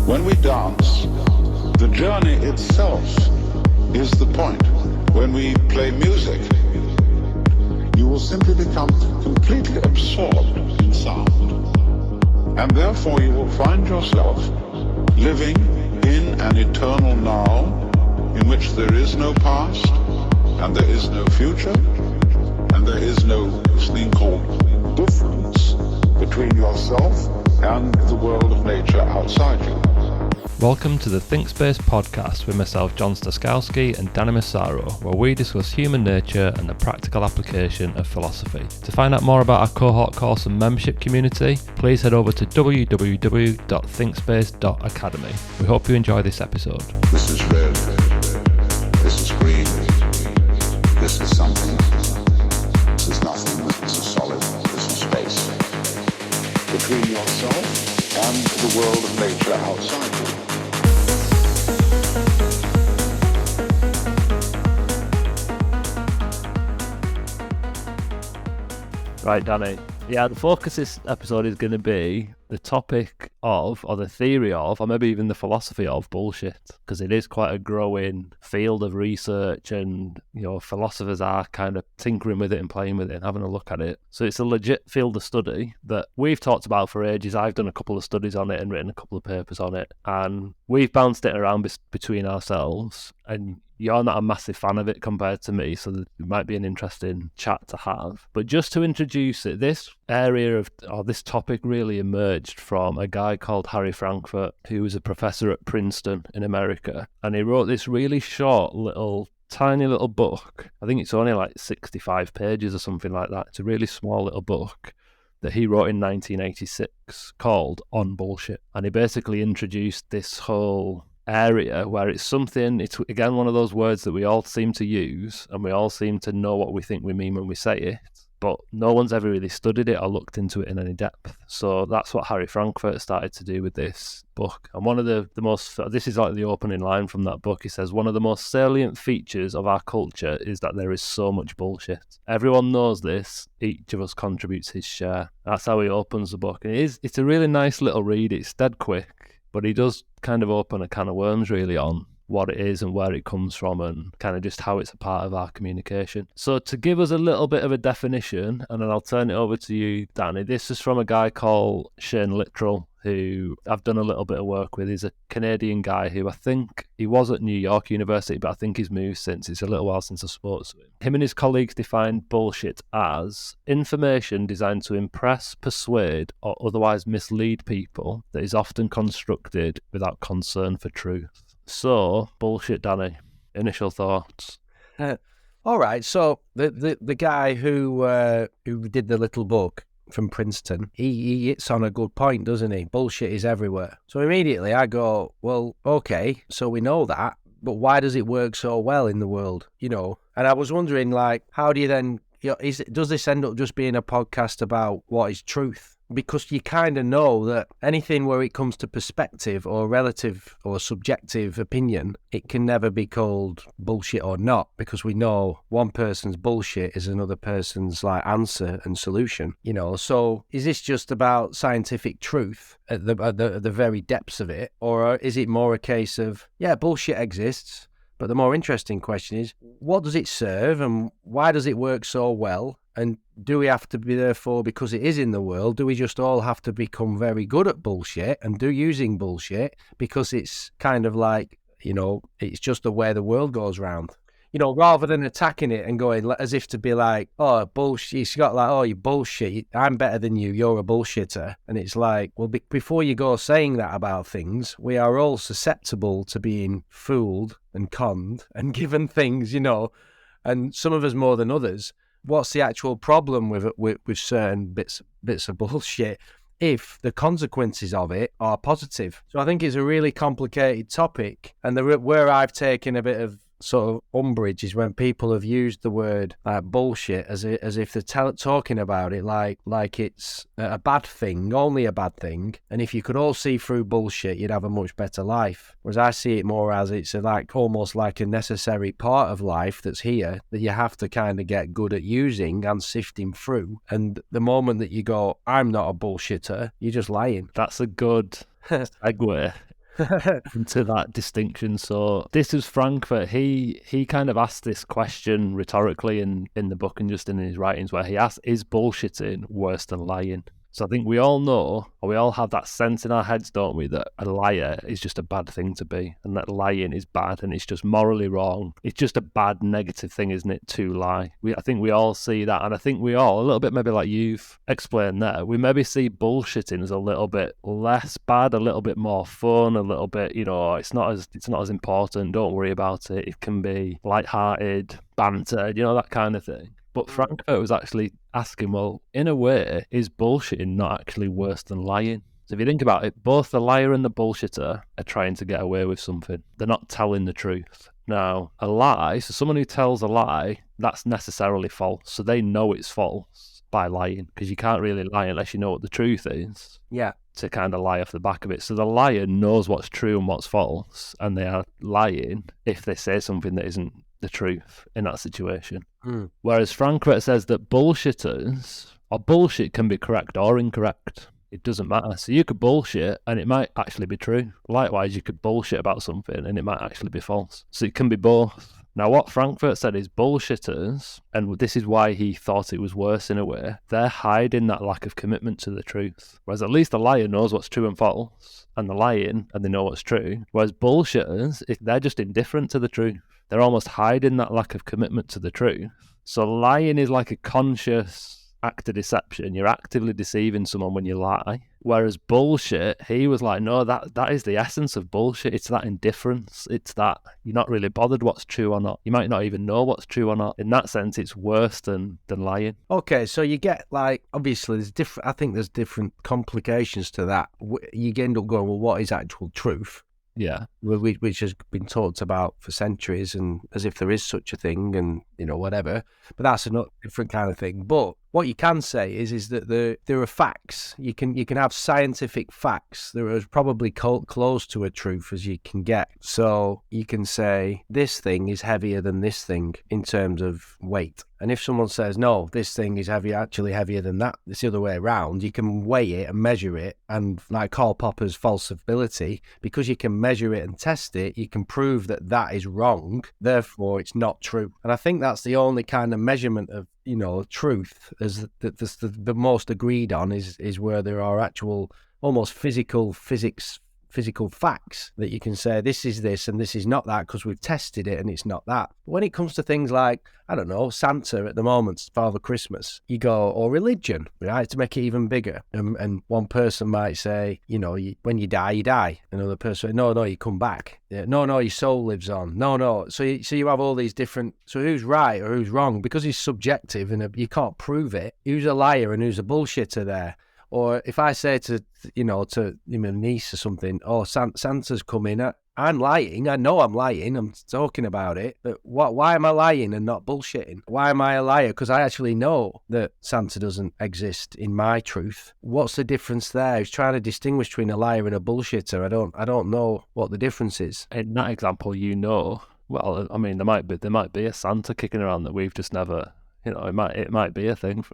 When we dance, the journey itself is the point. When we play music, you will simply become completely absorbed in sound. And therefore you will find yourself living in an eternal now in which there is no past, and there is no future, and there is no thing called difference between yourself and the world of nature outside you. Welcome to the Think Space podcast with myself, John Staskowski, and Danny Massaro, where we discuss human nature and the practical application of philosophy. To find out more about our cohort course and membership community, please head over to www.thinkspace.academy. We hope you enjoy this episode. This is red. This is green. This is something. This is nothing. This is solid. This is space. Between yourself and the world of nature outside you. Right, Danny. Yeah, the focus this episode is going to be the topic of, or the theory of, or maybe even the philosophy of bullshit, because it is quite a growing field of research, and philosophers are kind of tinkering with it and playing with it and having a look at it. So it's a legit field of study that we've talked about for ages. I've done a couple of studies on it and written a couple of papers on it, and we've bounced it around between ourselves, and you're not a massive fan of it compared to me, so it might be an interesting chat to have. But just to introduce it, this topic really emerged from a guy called Harry Frankfurt, who was a professor at Princeton in America, and he wrote this really short tiny little book. I think it's only like 65 pages or something like that. It's a really small little book that he wrote in 1986 called On Bullshit, and he basically introduced this whole area where it's again one of those words that we all seem to use and we all seem to know what we think we mean when we say it, but no one's ever really studied it or looked into it in any depth. So that's what Harry Frankfurt started to do with this book. And one of the most, this is like the opening line from that book, he says, one of the most salient features of our culture is that there is so much bullshit. Everyone knows this, each of us contributes his share. That's how he opens the book. And it's a really nice little read, it's dead quick, but he does kind of open a can of worms really on what it is and where it comes from and kind of just how it's a part of our communication. So to give us a little bit of a definition, and then I'll turn it over to you, Danny. This is from a guy called Shane Littrell, who I've done a little bit of work with. He's a Canadian guy who I think he was at New York University, but I think he's moved since. It's a little while since I spoke to him. Him and his colleagues defined bullshit as information designed to impress, persuade, or otherwise mislead people that is often constructed without concern for truth. So, bullshit, Danny. Initial thoughts? All right. So the guy who did the little book from Princeton, he hits on a good point, doesn't he? Bullshit is everywhere. So immediately I go, well, okay, so we know that, but why does it work so well in the world? And I was wondering, like, how do you then, does this end up just being a podcast about what is truth? Because you kind of know that anything where it comes to perspective or relative or subjective opinion, it can never be called bullshit or not, because we know one person's bullshit is another person's like answer and solution. So is this just about scientific truth at the very depths of it, or is it more a case of, yeah, bullshit exists, but the more interesting question is, what does it serve and why does it work so well? And do we have to be, therefore, because it is in the world, do we just all have to become very good at bullshit and using bullshit because it's kind of like, it's just the way the world goes round? Rather than attacking it and going as if to be like, oh, bullshit, it's got like, oh, you bullshit, I'm better than you, you're a bullshitter. And it's like, well, before you go saying that about things, we are all susceptible to being fooled and conned and given things, and some of us more than others. What's the actual problem with certain bits of bullshit if the consequences of it are positive? So I think it's a really complicated topic, and where I've taken a bit of sort of umbrage is when people have used the word bullshit as if they're talking about it like it's a bad thing, only a bad thing, and if you could all see through bullshit, you'd have a much better life. Whereas I see it more as it's almost like a necessary part of life that's here that you have to kind of get good at using and sifting through. And the moment that you go, I'm not a bullshitter, you're just lying. That's a good segue into that distinction. So this is Frankfurt. He kind of asked this question rhetorically in the book and just in his writings, where he asked, is bullshitting worse than lying? So I think we all know, or we all have that sense in our heads, don't we, that a liar is just a bad thing to be, and that lying is bad, and it's just morally wrong. It's just a bad, negative thing, isn't it, to lie? I think we all see that, and I think we all, a little bit maybe like you've explained there, we maybe see bullshitting as a little bit less bad, a little bit more fun, a little bit, it's not as important, don't worry about it. It can be lighthearted, banter, that kind of thing. But Frankfurt was actually asking, well, in a way, is bullshitting not actually worse than lying? So if you think about it, both the liar and the bullshitter are trying to get away with something. They're not telling the truth. Now, a lie, so someone who tells a lie, that's necessarily false. So they know it's false by lying, because you can't really lie unless you know what the truth is. Yeah. To kind of lie off the back of it. So the liar knows what's true and what's false, and they are lying if they say something that isn't the truth in that situation. Whereas Frankfurt says that bullshitters, or bullshit can be correct or incorrect. It doesn't matter. So you could bullshit and it might actually be true. Likewise, you could bullshit about something and it might actually be false. So it can be both. Now, what Frankfurt said is bullshitters, and this is why he thought it was worse in a way, they're hiding that lack of commitment to the truth. Whereas at least the liar knows what's true and false, and they're lying and they know what's true. Whereas bullshitters, they're just indifferent to the truth. They're almost hiding that lack of commitment to the truth. So lying is like a conscious act of deception. You're actively deceiving someone when you lie. Whereas bullshit, he was like, no, that is the essence of bullshit. It's that indifference. It's that you're not really bothered what's true or not. You might not even know what's true or not. In that sense, it's worse than lying. Okay, so you get obviously I think there's different complications to that. You end up going, well, what is actual truth? Yeah. Which has been talked about for centuries, and as if there is such a thing, and whatever. But that's a different kind of thing. But what you can say is that there are facts. You can have scientific facts. There are probably close to a truth as you can get. So you can say this thing is heavier than this thing in terms of weight. And if someone says, no, this thing is actually heavier than that, it's the other way around, you can weigh it and measure it. And like Karl Popper's falsifiability, because you can measure it and test it, you can prove that is wrong. Therefore, it's not true. And I think that's the only kind of measurement of truth, as the most agreed on is where there are actual almost physical facts that you can say this is this and this is not that because we've tested it and it's not that. But when it comes to things like, I don't know, Santa at the moment, Father Christmas, you go, or religion, right, to make it even bigger. And one person might say, when you die, you die. Another person, no, you come back. Yeah, no, your soul lives on. No. So you have all these different, so who's right or who's wrong? Because it's subjective and you can't prove it. Who's a liar and who's a bullshitter there? Or if I say to my niece or something, oh, Santa's coming, I'm lying. I know I'm lying. I'm talking about it. But why am I lying and not bullshitting? Why am I a liar? Because I actually know that Santa doesn't exist in my truth. What's the difference there? He's trying to distinguish between a liar and a bullshitter. I don't know what the difference is. In that example, well, I mean, there might be a Santa kicking around that we've just never. It might be a thing.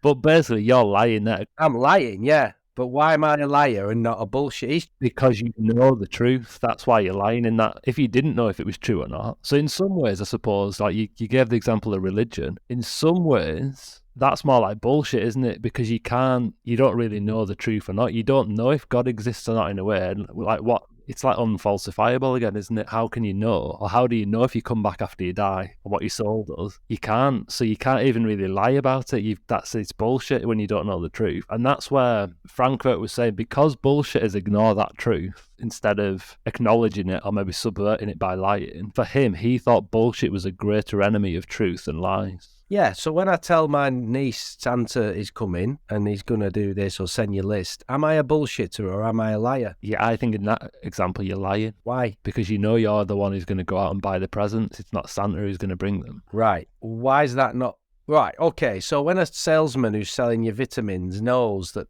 But basically, you're lying there. I'm lying, yeah. But why am I a liar and not a bullshit? Because you know the truth. That's why you're lying in that. If you didn't know if it was true or not. So in some ways, I suppose, like you gave the example of religion. In some ways, that's more like bullshit, isn't it? Because you don't really know the truth or not. You don't know if God exists or not in a way. And like what? It's like unfalsifiable again, isn't it? How can you know? Or how do you know if you come back after you die and what your soul does? You can't. So you can't even really lie about it. It's bullshit when you don't know the truth. And that's where Frankfurt was saying, because bullshitters ignore that truth instead of acknowledging it or maybe subverting it by lying, for him, he thought bullshit was a greater enemy of truth than lies. Yeah, so when I tell my niece Santa is coming and he's going to do this or send you a list, am I a bullshitter or am I a liar? Yeah, I think in that example you're lying. Why? Because you're the one who's going to go out and buy the presents. It's not Santa who's going to bring them. Right. Why is that not... Right, okay, so when a salesman who's selling you vitamins knows that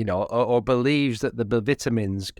or believes that the vitamins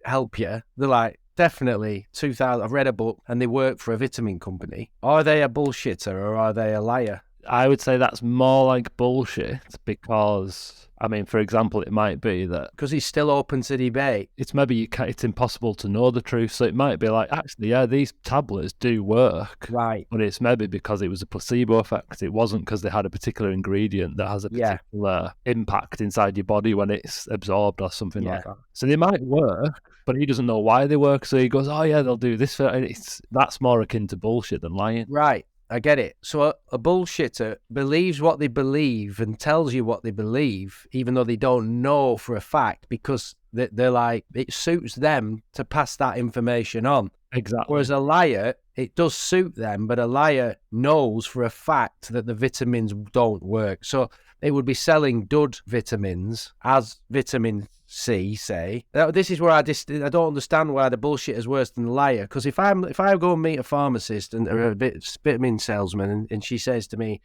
help you, they're like, definitely, 2000. I've read a book and they work for a vitamin company. Are they a bullshitter or are they a liar? I would say that's more like bullshit because, I mean, for example, it might be that Because it's still open to debate. it's maybe it's impossible to know the truth. So it might be like, actually, yeah, these tablets do work. Right. But it's maybe because it was a placebo effect. It wasn't because they had a particular ingredient that has a Yeah. particular impact inside your body when it's absorbed or something Yeah. like that. So they might work, but he doesn't know why they work. So he goes, oh, yeah, they'll do this. And that's more akin to bullshit than lying. Right. I get it. So a bullshitter believes what they believe and tells you what they believe, even though they don't know for a fact, because they're like, it suits them to pass that information on. Exactly. Whereas a liar, it does suit them, but a liar knows for a fact that the vitamins don't work. So they would be selling dud vitamins as vitamin C, say. This is where I don't understand why the bullshit is worse than the liar. Because if I go and meet a pharmacist or a vitamin salesman, and she says to me,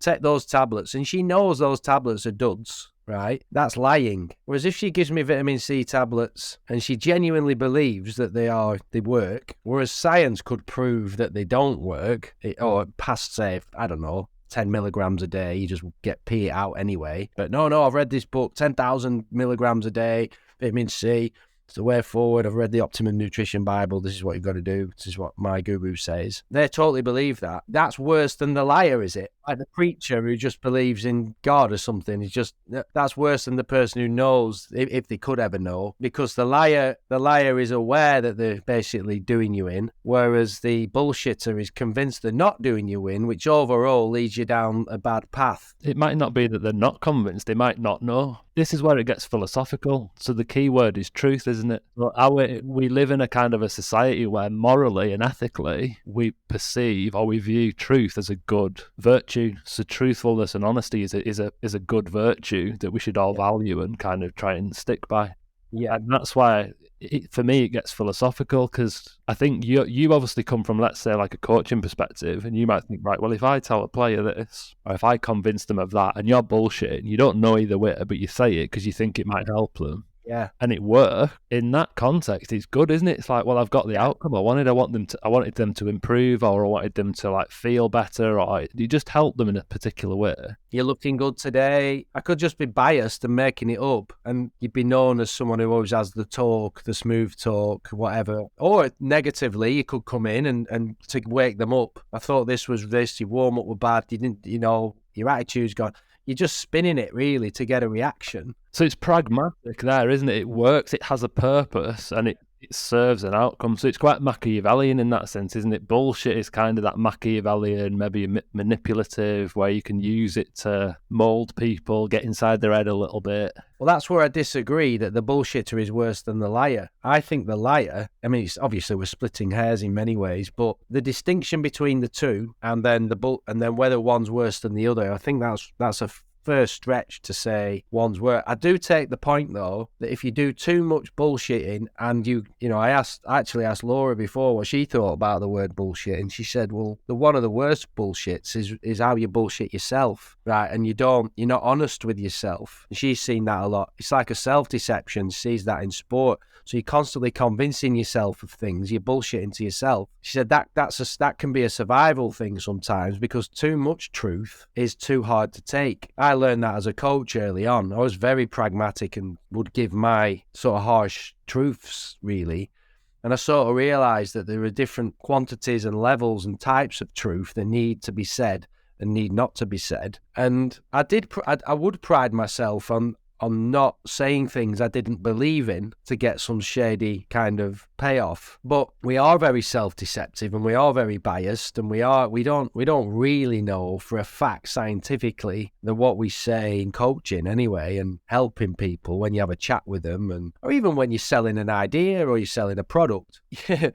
take those tablets, and she knows those tablets are duds, right? That's lying. Whereas if she gives me vitamin C tablets and she genuinely believes that they work, whereas science could prove that they don't work, or past, say, I don't know, 10 milligrams a day, you just pee it out anyway. But no, I've read this book, 10,000 milligrams a day, vitamin C. It's the way forward. I've read the Optimum Nutrition Bible. This is what you've got to do. This is what my guru says. They totally believe that. That's worse than the liar, is it? Like the preacher who just believes in God or something. That's worse than the person who knows, if they could ever know, because the liar is aware that they're basically doing you in, whereas the bullshitter is convinced they're not doing you in, which overall leads you down a bad path. It might not be that they're not convinced. They might not know. This is where it gets philosophical. So the key word is truth, isn't it? We live in a kind of a society where morally and ethically we perceive or we view truth as a good virtue. So truthfulness and honesty is a good virtue that we should all value and kind of try and stick by. Yeah, and that's why for me it gets philosophical, because I think you obviously come from, let's say, like a coaching perspective, and you might think, right, well, if I tell a player this, or if I convince them of that, and you're bullshitting, you don't know either way, but you say it because you think it might help them. Yeah. And it worked. In that context, it's good, isn't it? It's like, well, I've got the outcome I wanted. I wanted them to improve, or I wanted them to like feel better, or you just help them in a particular way. You're looking good today. I could just be biased and making it up, and you'd be known as someone who always has the talk, the smooth talk, whatever. Or negatively, you could come in and to wake them up. I thought this was this. Your warm up were bad. You didn't, your attitude's gone. You're just spinning it really to get a reaction. So it's pragmatic there, isn't it? It works, it has a purpose, and it serves an outcome. So it's quite Machiavellian in that sense, isn't it? Bullshit is kind of that Machiavellian, maybe manipulative, where you can use it to mold people, get inside their head a little bit. Well, that's where I disagree, that the bullshitter is worse than the liar. I think the liar, I mean, it's obviously we're splitting hairs in many ways, but the distinction between the two and then whether one's worse than the other, I think that's a first stretch to say one's worse. I do take the point though that if you do too much bullshitting, and I actually asked Laura before what she thought about the word bullshit, and she said, well, one of the worst bullshits is how you bullshit yourself, right? And you're not honest with yourself. And she's seen that a lot. It's like a self-deception. She sees that in sport. So you're constantly convincing yourself of things. You're bullshitting to yourself. She said that can be a survival thing sometimes, because too much truth is too hard to take. I learned that as a coach early on. I was very pragmatic and would give my sort of harsh truths, really. And I sort of realised that there are different quantities and levels and types of truth that need to be said and need not to be said. And I would pride myself on not saying things I didn't believe in to get some shady kind of payoff. But we are very self-deceptive, and we are very biased, and we don't really know for a fact scientifically that what we say in coaching anyway, and helping people when you have a chat with them, or even when you're selling an idea or you're selling a product, you're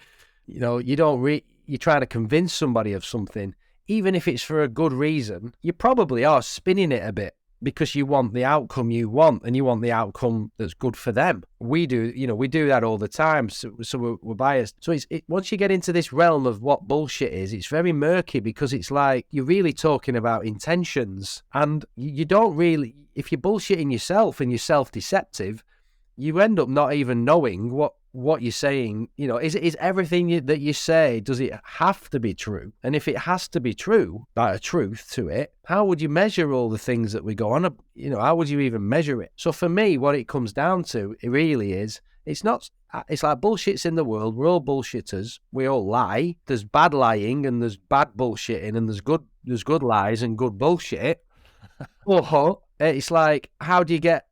trying to convince somebody of something, even if it's for a good reason, you probably are spinning it a bit, because you want the outcome you want, and you want the outcome that's good for them. We do that all the time, so we're biased. So once you get into this realm of what bullshit is, it's very murky, because it's like you're really talking about intentions, and you don't really, if you're bullshitting yourself and you're self-deceptive, you end up not even knowing what you're saying. You know, is everything that you say, does it have to be true? And if it has to be true, like a truth to it, how would you measure all the things that we go on? You know, how would you even measure it? So for me, what it comes down to, it really is, it's like bullshit's in the world. We're all bullshitters. We all lie. There's bad lying and there's bad bullshitting and there's good lies and good bullshit. Or it's like, how do you get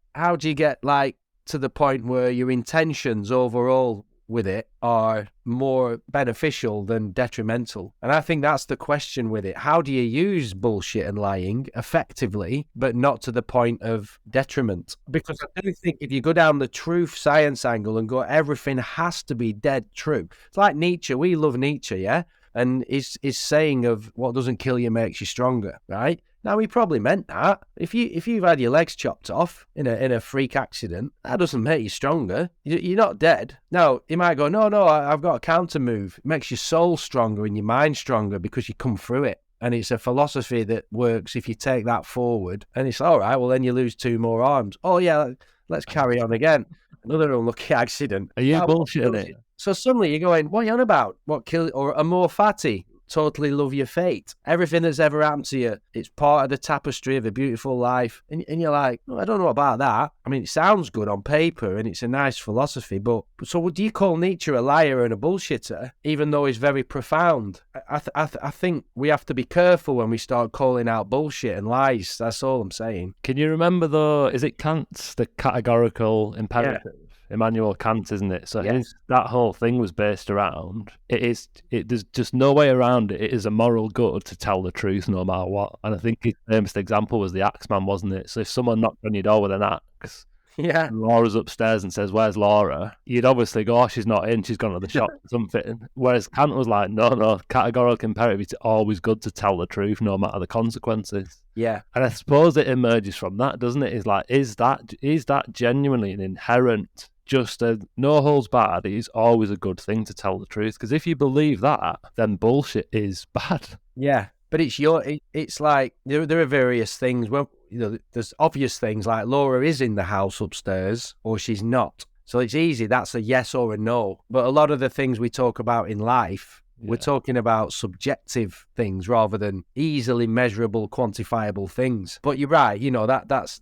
like to the point where your intentions overall with it are more beneficial than detrimental? And I think that's the question with it. How do you use bullshit and lying effectively, but not to the point of detriment? Because I do think if you go down the truth science angle and go, everything has to be dead true. It's like Nietzsche. We love Nietzsche, yeah? And his saying of what doesn't kill you makes you stronger, right? Now, he probably meant that. If you've had your legs chopped off in a freak accident, that doesn't make you stronger. You're not dead. Now, he might go, no, I've got a counter move. It makes your soul stronger and your mind stronger because you come through it. And it's a philosophy that works if you take that forward. And it's all right, well, then you lose 2 more arms. Oh, yeah, let's carry on again. Another unlucky accident. Are you bullshitting it? So suddenly you're going, what are you on about? What kill? Or a more fatty? Totally love your fate. Everything that's ever happened to you, it's part of the tapestry of a beautiful life. And you're like, oh, I don't know about that. I mean, it sounds good on paper and it's a nice philosophy, but so do you call Nietzsche a liar and a bullshitter, even though he's very profound? I think we have to be careful when we start calling out bullshit and lies. That's all I'm saying. Can you remember though, is it Kant's the categorical imperative? Yeah. Immanuel Kant, isn't it? So that whole thing was based around there's just no way around it. It is a moral good to tell the truth no matter what. And I think his famous example was the Axeman, wasn't it? So if someone knocked on your door with an axe, yeah, and Laura's upstairs and says, "Where's Laura?" You'd obviously go, "Oh, she's not in. She's gone to the shop or something." Whereas Kant was like, "No, categorical imperative. It's always good to tell the truth, no matter the consequences." Yeah, and I suppose it emerges from that, doesn't it? It's like, is that genuinely an inherent, just a no holds barred? It is always a good thing to tell the truth, because if you believe that, then bullshit is bad. Yeah, but it's like there are various things. Well, you know, there's obvious things like Laura is in the house upstairs or she's not. So it's easy. That's a yes or a no. But a lot of the things we talk about in life, we're talking about subjective things rather than easily measurable, quantifiable things. But you're right. You know, that's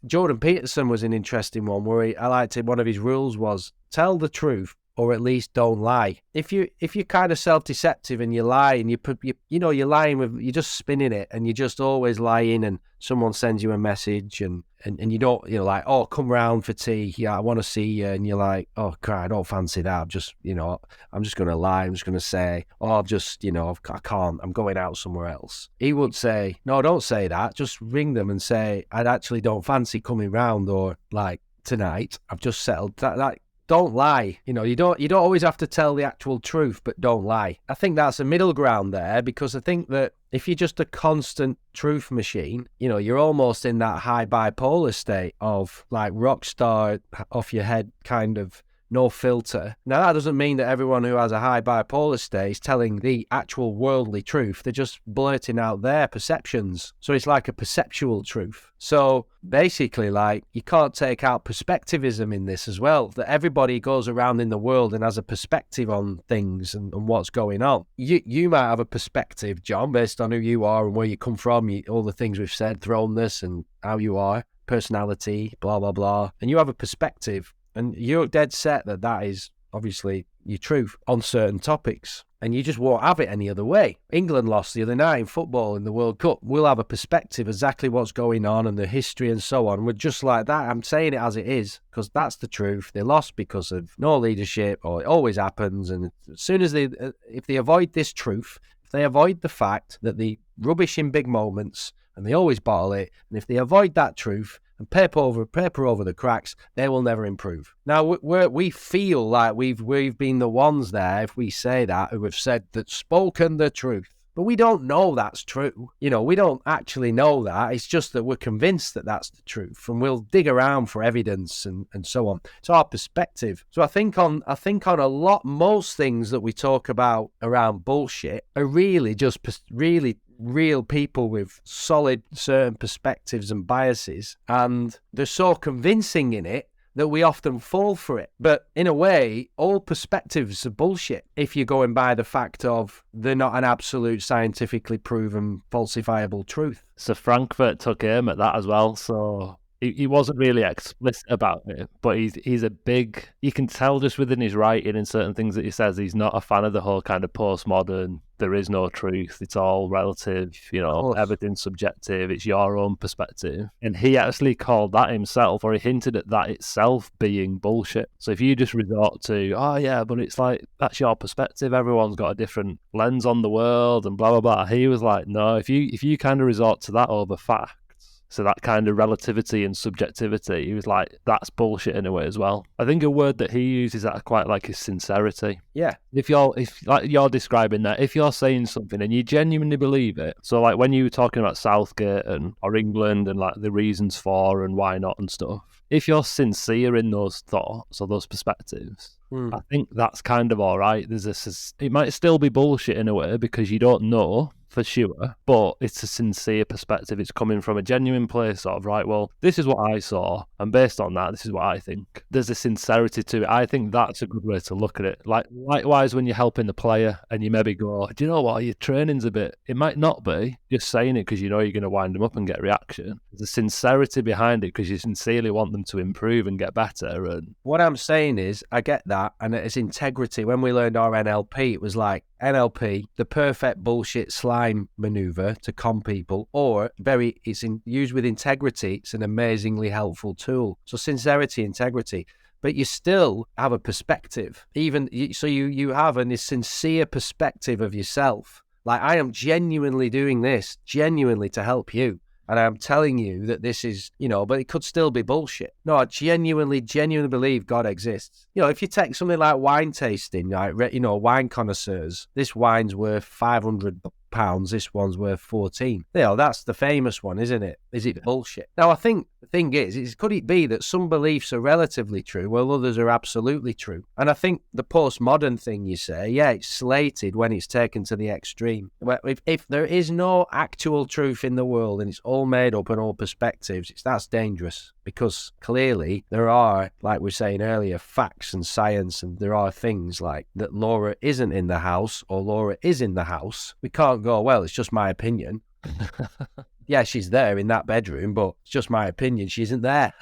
Jordan Peterson was an interesting one where I liked it. One of his rules was tell the truth, or at least don't lie. If you're kind of self-deceptive and you lie and you're lying you're just spinning it and you're just always lying, and someone sends you a message and you don't, like, oh, come round for tea. Yeah, I want to see you. And you're like, oh, God, I don't fancy that. I'm just going to lie. I'm just going to say, oh, I can't. I'm going out somewhere else. He would say, no, don't say that. Just ring them and say, I actually don't fancy coming round, or like tonight, I've just settled that. Don't lie. You don't always have to tell the actual truth, but don't lie. I think that's a middle ground there, because I think that if you're just a constant truth machine, you're almost in that high bipolar state of like rock star off your head kind of no filter. Now, that doesn't mean that everyone who has a high bipolar state is telling the actual worldly truth. They're just blurting out their perceptions. So it's like a perceptual truth. So basically, like, you can't take out perspectivism in this as well, that everybody goes around in the world and has a perspective on things and what's going on. You might have a perspective, John, based on who you are and where you come from, all the things we've said, thrownness and how you are, personality, blah, blah, blah. And you have a perspective. And you're dead set that is obviously your truth on certain topics. And you just won't have it any other way. England lost the other night in football in the World Cup. We'll have a perspective exactly what's going on and the history and so on. We're just like that. I'm saying it as it is because that's the truth. They lost because of no leadership, or it always happens. And as soon as if they avoid this truth, if they avoid the fact that they rubbish in big moments and they always bottle it, and if they avoid that truth and paper over the cracks, they will never improve. Now, we feel like we've been the ones there, if we say that, who have said that, spoken the truth. But we don't know that's true. We don't actually know that. It's just that we're convinced that that's the truth, and we'll dig around for evidence and so on. It's our perspective. So I think on most things that we talk about around bullshit are really just really real people with solid certain perspectives and biases, and they're so convincing in it that we often fall for it. But in a way, all perspectives are bullshit if you're going by the fact of they're not an absolute scientifically proven falsifiable truth. So Frankfurt took aim at that as well. So he wasn't really explicit about it, but he's a big, you can tell just within his writing and certain things that he says, he's not a fan of the whole kind of postmodern, there is no truth, it's all relative, everything's subjective, it's your own perspective. And he actually called that himself, or he hinted at that itself being bullshit. So if you just resort to, oh yeah, but it's like, that's your perspective, everyone's got a different lens on the world and blah, blah, blah. He was like, no, if you kind of resort to that over fact, so that kind of relativity and subjectivity, he was like, that's bullshit in a way as well. I think a word that he uses that I quite like is sincerity. Yeah. If like you're describing that, if you're saying something and you genuinely believe it, so like when you were talking about Southgate or England and like the reasons for and why not and stuff, if you're sincere in those thoughts or those perspectives, I think that's kind of all right. It might still be bullshit in a way because you don't know for sure, but it's a sincere perspective. It's coming from a genuine place of, right, well, this is what I saw, and based on that, this is what I think. There's a sincerity to it. I think that's a good way to look at it. Like, likewise, when you're helping the player and you maybe go, do you know what, your training's a bit, it might not be, just saying it because you know you're going to wind them up and get a reaction. There's a sincerity behind it because you sincerely want them to improve and get better. And what I'm saying is, I get that, and it's integrity. When we learned our NLP, it was like, NLP, the perfect bullshit slime maneuver to con people, or used with integrity, it's an amazingly helpful tool. So sincerity, integrity, but you still have a perspective, so you have a sincere perspective of yourself. Like, I am genuinely doing this, genuinely to help you. And I'm telling you that this is, but it could still be bullshit. No, I genuinely believe God exists. If you take something like wine tasting, like, wine connoisseurs, this wine's worth £500, this one's worth 14. That's the famous one, isn't it? Is it bullshit? Now, I think the thing is could it be that some beliefs are relatively true while others are absolutely true? And I think the postmodern thing you say, yeah, it's slated when it's taken to the extreme. If there is no actual truth in the world and it's all made up and all perspectives, that's dangerous, because clearly there are, like we were saying earlier, facts and science, and there are things like that Laura isn't in the house or Laura is in the house. We can't go, well, it's just my opinion. Yeah, she's there in that bedroom, but it's just my opinion. She isn't there.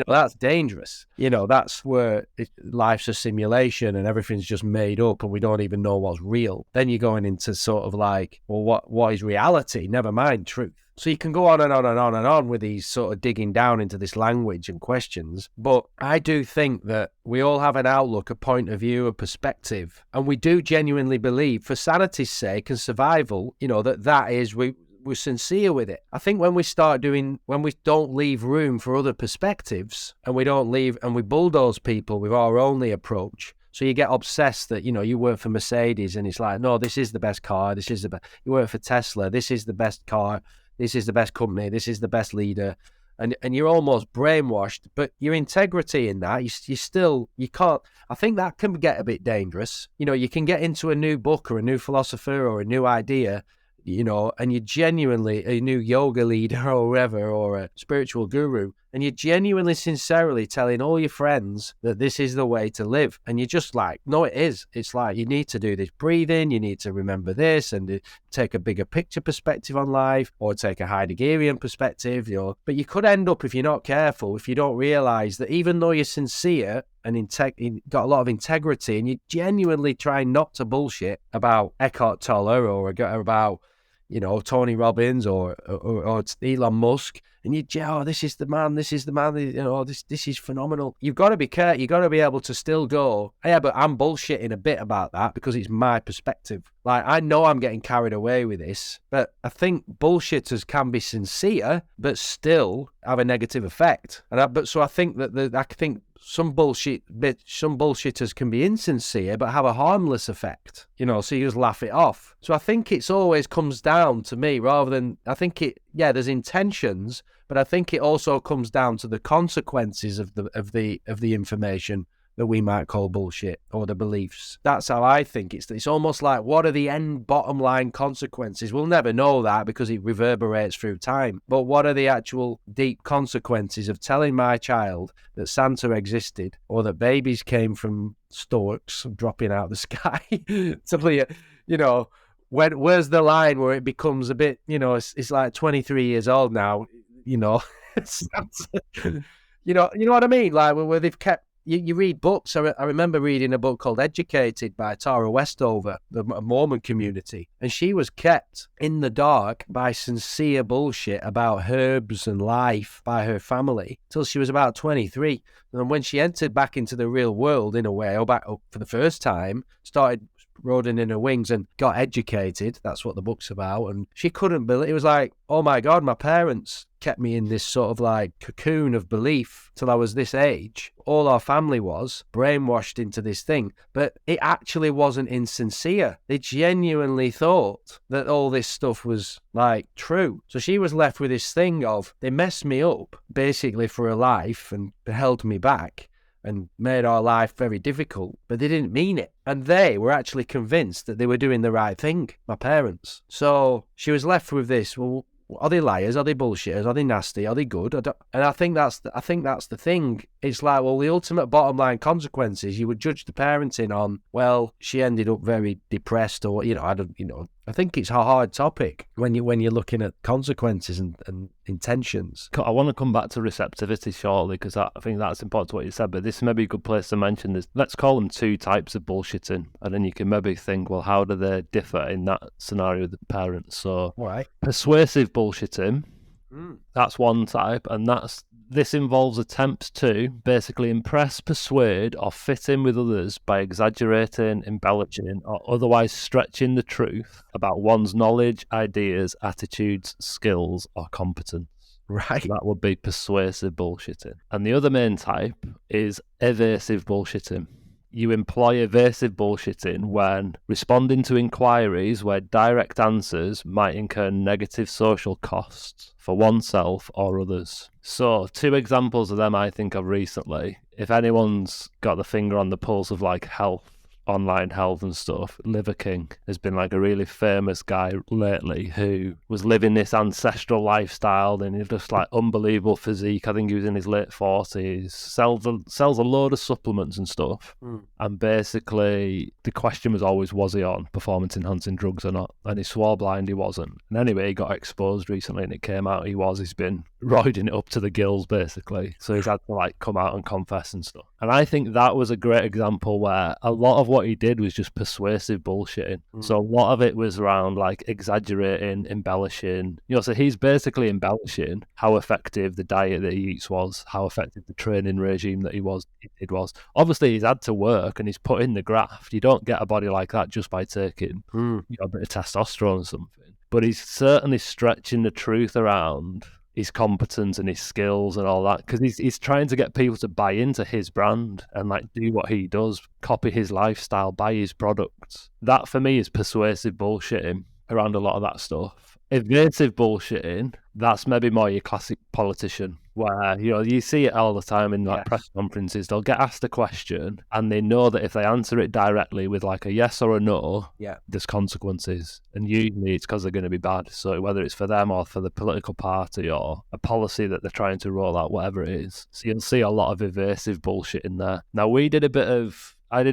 That's dangerous. That's where life's a simulation and everything's just made up and we don't even know what's real. Then you're going into sort of like, well, what is reality? Never mind truth. So you can go on and on and on and on with these sort of digging down into this language and questions. But I do think that we all have an outlook, a point of view, a perspective. And we do genuinely believe, for sanity's sake and survival, that is, we're sincere with it. I think when we don't leave room for other perspectives and we bulldoze people with our only approach. So you get obsessed that, you work for Mercedes and it's like, no, this is the best car. You work for Tesla. This is the best car. This is the best company. This is the best leader. And you're almost brainwashed, but your integrity in that, you can't, I think that can get a bit dangerous. You can get into a new book or a new philosopher or a new idea, and you genuinely, a new yoga leader or whatever, or a spiritual guru, and you're genuinely, sincerely telling all your friends that this is the way to live. And you're just like, no, it is. It's like, you need to do this breathing, you need to remember this, and take a bigger picture perspective on life, or take a Heideggerian perspective, But you could end up, if you're not careful, if you don't realize that even though you're sincere and got a lot of integrity, and you genuinely try not to bullshit about Eckhart Tolle or about, Tony Robbins or Elon Musk, and this is the man, this is phenomenal. You've got to be careful. You've got to be able to still go, yeah, but I'm bullshitting a bit about that because it's my perspective. Like, I know I'm getting carried away with this, but I think bullshitters can be sincere, but still have a negative effect. So I think that some bullshitters can be insincere but have a harmless effect, so you just laugh it off. So I think it's always comes down to me, rather than, there's intentions, but I think it also comes down to the consequences of the information that we might call bullshit, or the beliefs. That's how I think. It's almost like, what are the end bottom line consequences? We'll never know that because it reverberates through time. But what are the actual deep consequences of telling my child that Santa existed, or that babies came from storks dropping out of the sky? Where's the line where it becomes a bit, it's like 23 years old now, you know what I mean? Like where they've kept, you read books. I remember reading a book called Educated by Tara Westover, the Mormon community. And she was kept in the dark by sincere bullshit about herbs and life by her family till she was about 23. And when she entered back into the real world, in a way, or back for the first time, started roding in her wings and got educated. That's what the book's about. And she couldn't believe it. Was like, oh my God, my parents kept me in this sort of like cocoon of belief till I was this age. All our family was brainwashed into this thing, but it actually wasn't insincere. They genuinely thought that all this stuff was like true. So she was left with this thing of, they messed me up basically for her life and held me back and made our life very difficult, but they didn't mean it. And they were actually convinced that they were doing the right thing, my parents. So she was left with this, well, are they liars? Are they bullshitters? Are they nasty? Are they good? And I think that's the thing. It's like, well, the ultimate bottom line consequences, you would judge the parenting on, well, she ended up very depressed, or I think it's a hard topic when you're looking at consequences and intentions. I want to come back to receptivity shortly because I think that's important to what you said, but this may be a good place to mention this. Let's call them two types of bullshitting, and then you can maybe think, well, how do they differ in that scenario with the parents? So, all right. Persuasive bullshitting, that's one type, and this involves attempts to basically impress, persuade, or fit in with others by exaggerating, embellishing, or otherwise stretching the truth about one's knowledge, ideas, attitudes, skills, or competence. Right. That would be persuasive bullshitting. And the other main type is evasive bullshitting. You employ evasive bullshitting when responding to inquiries where direct answers might incur negative social costs for oneself or others. So, two examples of them I think of recently. If anyone's got the finger on the pulse of like health, online health and stuff, Liver King has been like a really famous guy lately who was living this ancestral lifestyle and he's just like unbelievable physique. I think he was in his late 40s, sells a load of supplements and stuff. And basically the question was always, was he on performance enhancing drugs or not? And he swore blind he wasn't. And anyway, he got exposed recently and it came out he's been roiding it up to the gills basically. So he's had to like come out and confess and stuff. And I think that was a great example where a lot of what he did was just persuasive bullshitting. So a lot of it was around like exaggerating, embellishing. So he's basically embellishing how effective the diet that he eats was, how effective the training regime that he did was. Obviously, he's had to work and he's put in the graft. You don't get a body like that just by taking a bit of testosterone or something. But he's certainly stretching the truth around his competence and his skills and all that, because he's trying to get people to buy into his brand and like do what he does, copy his lifestyle, buy his products. That for me is persuasive bullshitting around a lot of that stuff. Evasive bullshitting, that's maybe more your classic politician, where you see it all the time in like press conferences. They'll get asked a question and they know that if they answer it directly with like a yes or a no, there's consequences, and usually it's because they're going to be bad. So whether it's for them or for the political party or a policy that they're trying to roll out, whatever it is, so you'll see a lot of evasive bullshit in there. Now I did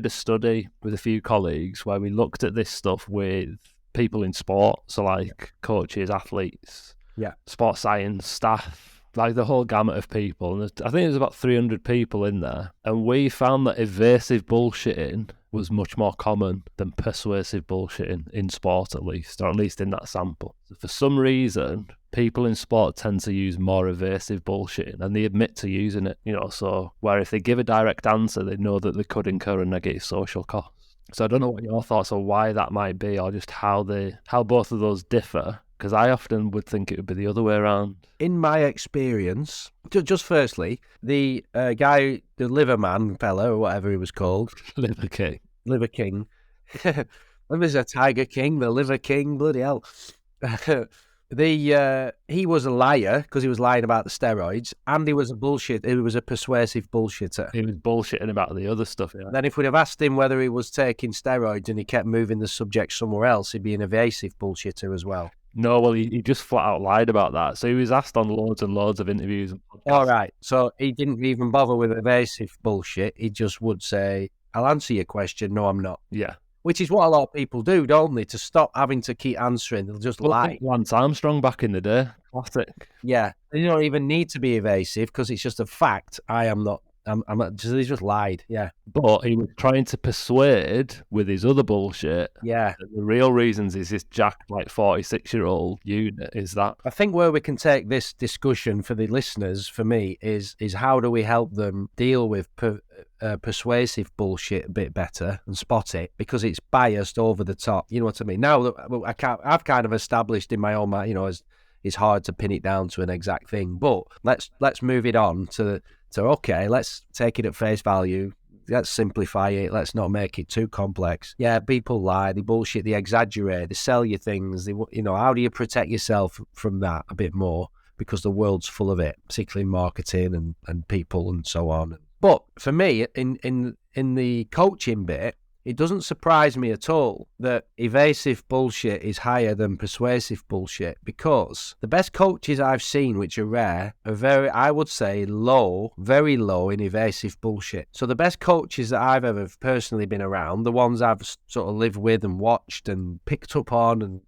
a study with a few colleagues where we looked at this stuff with people in sport, so like coaches, athletes, sports science, staff, like the whole gamut of people. And I think there's about 300 people in there. And we found that evasive bullshitting was much more common than persuasive bullshitting in sport, at least, or at least in that sample. So for some reason, people in sport tend to use more evasive bullshitting and they admit to using it, so where if they give a direct answer, they know that they could incur a negative social cost. So I don't know what your thoughts are, why that might be, or just how both of those differ, because I often would think it would be the other way around. In my experience, just firstly, the guy, the liver man fella, or whatever he was called. Liver King. Liver King. There's a Tiger King, the Liver King, bloody hell. he was a liar because he was lying about the steroids, and he was a persuasive bullshitter. He was bullshitting about the other stuff. Yeah. Then if we'd have asked him whether he was taking steroids and he kept moving the subject somewhere else, he'd be an evasive bullshitter as well. No, well, he just flat out lied about that. So he was asked on loads and loads of interviews and podcasts. All right. So he didn't even bother with evasive bullshit. He just would say, I'll answer your question. No, I'm not. Yeah. Which is what a lot of people do, don't they? To stop having to keep answering, they'll just lie. Lance Armstrong back in the day. Classic. Yeah. You don't even need to be evasive because it's just a fact. I am not. He just lied. Yeah. But he was trying to persuade with his other bullshit. Yeah. The real reasons is this jacked, 46-year-old unit is that. I think where we can take this discussion for the listeners, for me, is how do we help them deal with persuasive bullshit a bit better and spot it because it's biased over the top. You know what I mean? Now I've kind of established in my own mind, it's hard to pin it down to an exact thing, but let's move it on to okay, let's take it at face value. Let's simplify it. Let's not make it too complex. Yeah, people lie, they bullshit, they exaggerate, they sell you things. How do you protect yourself from that a bit more? Because the world's full of it, particularly marketing and people and so on. But for me, in the coaching bit, it doesn't surprise me at all that evasive bullshit is higher than persuasive bullshit because the best coaches I've seen, which are rare, are I would say, very low in evasive bullshit. So the best coaches that I've ever personally been around, the ones I've sort of lived with and watched and picked up on and,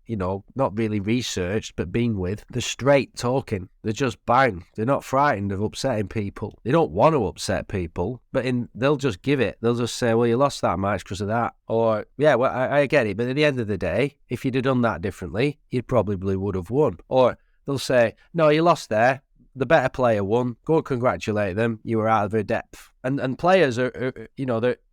not really researched, but been with, they're straight talking. They're just bang. They're not frightened of upsetting people. They don't want to upset people, but they'll just give it. They'll just say, well, you lost that match because of that. Or, yeah, well, I get it. But at the end of the day, if you'd have done that differently, you probably would have won. Or they'll say, no, you lost there. The better player won. Go and congratulate them. You were out of their depth. And players are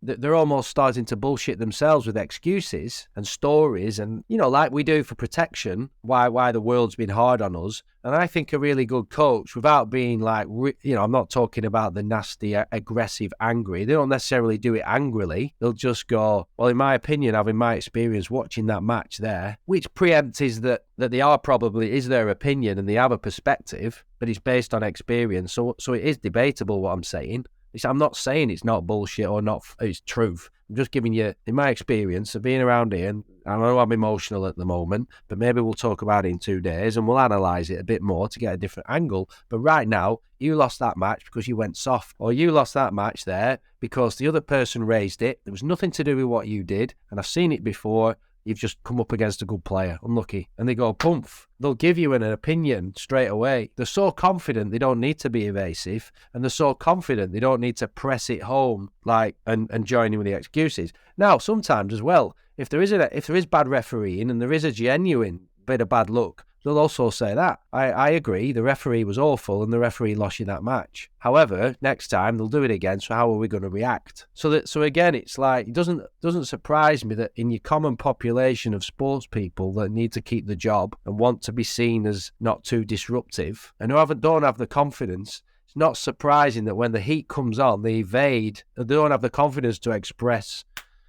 they're almost starting to bullshit themselves with excuses and stories and, like we do for protection, why the world's been hard on us. And I think a really good coach, without being like, I'm not talking about the nasty, aggressive, angry. They don't necessarily do it angrily. They'll just go, well, in my opinion, having my experience watching that match there, which preempts that they are probably, is their opinion and they have a perspective, but it's based on experience. So it is debatable what I'm saying. I'm not saying it's not bullshit or not, it's truth. I'm just giving you, in my experience of being around here, and I know I'm emotional at the moment, but maybe we'll talk about it in 2 days and we'll analyse it a bit more to get a different angle. But right now, you lost that match because you went soft, or you lost that match there because the other person raised it. There was nothing to do with what you did, and I've seen it before. You've just come up against a good player, unlucky. And they go, poof. They'll give you an opinion straight away. They're so confident they don't need to be evasive, and they're so confident they don't need to press it home and join in with the excuses. Now, sometimes as well, if there is bad refereeing and there is a genuine bit of bad luck, they'll also say that. I agree, the referee was awful and the referee lost you that match. However, next time they'll do it again, so how are we going to react? So again, it's like, it doesn't surprise me that in your common population of sports people that need to keep the job and want to be seen as not too disruptive and who don't have the confidence, it's not surprising that when the heat comes on, they evade, they don't have the confidence to express,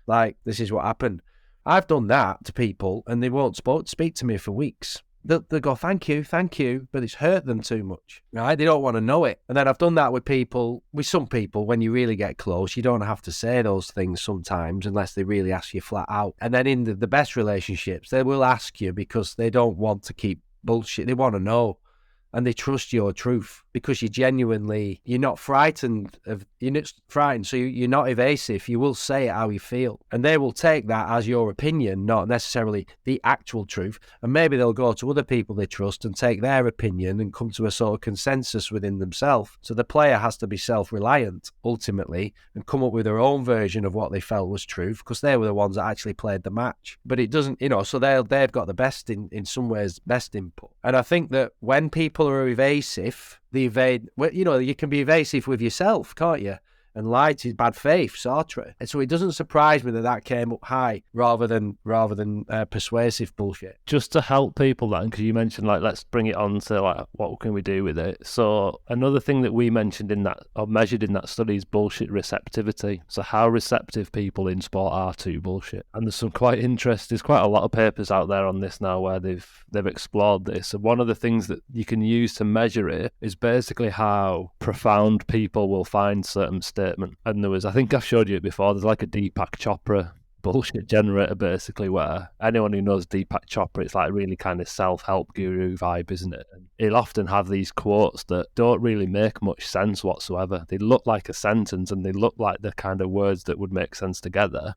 like, this is what happened. I've done that to people and they won't speak to me for weeks. They'll go, thank you, but it's hurt them too much, right? They don't want to know it. And then I've done that with some people, when you really get close, you don't have to say those things sometimes unless they really ask you flat out. And then in the best relationships, they will ask you because they don't want to keep bullshit. They want to know. And they trust your truth because you're not frightened, so you're not evasive. You will say how you feel. And they will take that as your opinion, not necessarily the actual truth. And maybe they'll go to other people they trust and take their opinion and come to a sort of consensus within themselves. So the player has to be self-reliant, ultimately, and come up with their own version of what they felt was truth because they were the ones that actually played the match. But it doesn't, so they've got the best, in some ways, best input. And I think that when people are evasive, you can be evasive with yourself, can't you? and lied to his bad faith, sort of. And so it doesn't surprise me that came up high rather than persuasive bullshit. Just to help people then, because you mentioned like let's bring it on to like what can we do with it. So another thing that we mentioned in that or measured in that study is bullshit receptivity. So how receptive people in sport are to bullshit. And there's quite a lot of papers out there on this now where they've explored this. And one of the things that you can use to measure it is basically how profound people will find certain statement. And I think I've showed you it before, there's like a Deepak Chopra bullshit generator basically, where anyone who knows Deepak Chopra, it's like really kind of self-help guru vibe, isn't it? And he'll often have these quotes that don't really make much sense whatsoever. They look like a sentence and they look like the kind of words that would make sense together,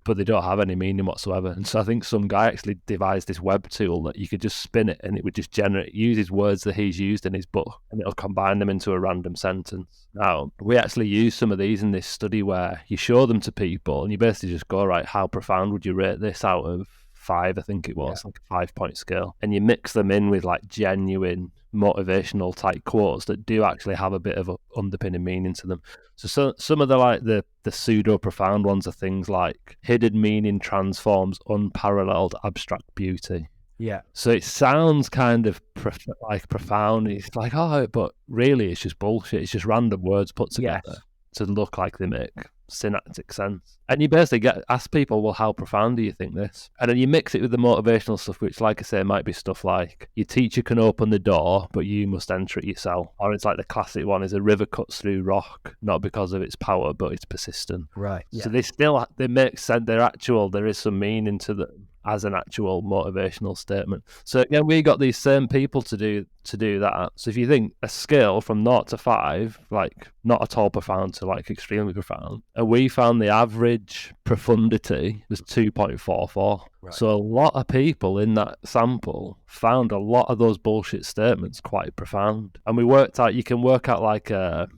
but they don't have any meaning whatsoever. And so I think some guy actually devised this web tool that you could just spin it and it would just use words that he's used in his book and it'll combine them into a random sentence. Now, we actually use some of these in this study where you show them to people and you basically just go, right, how profound would you rate this out of 5, I think it was, like a 5-point scale. And you mix them in with like genuine motivational type quotes that do actually have a bit of a underpinning meaning to them. So some of the pseudo profound ones are things like hidden meaning transforms unparalleled abstract beauty. Yeah. So it sounds kind of profound. It's like, oh, but really it's just bullshit. It's just random words put together to look like they make synaptic sense. And you basically ask people, well, how profound do you think this? And then you mix it with the motivational stuff, which, like I say, might be stuff like your teacher can open the door, but you must enter it yourself. Or it's like the classic one is a river cuts through rock, not because of its power, but it's persistent. Right. So they make sense. There is some meaning to them as an actual motivational statement. So again, we got these same people to do that. So if you think a scale from 0 to 5, like not at all profound to like extremely profound, and we found the average profundity was 2.44. Right. So a lot of people in that sample found a lot of those bullshit statements quite profound. And we worked out, you can work out like a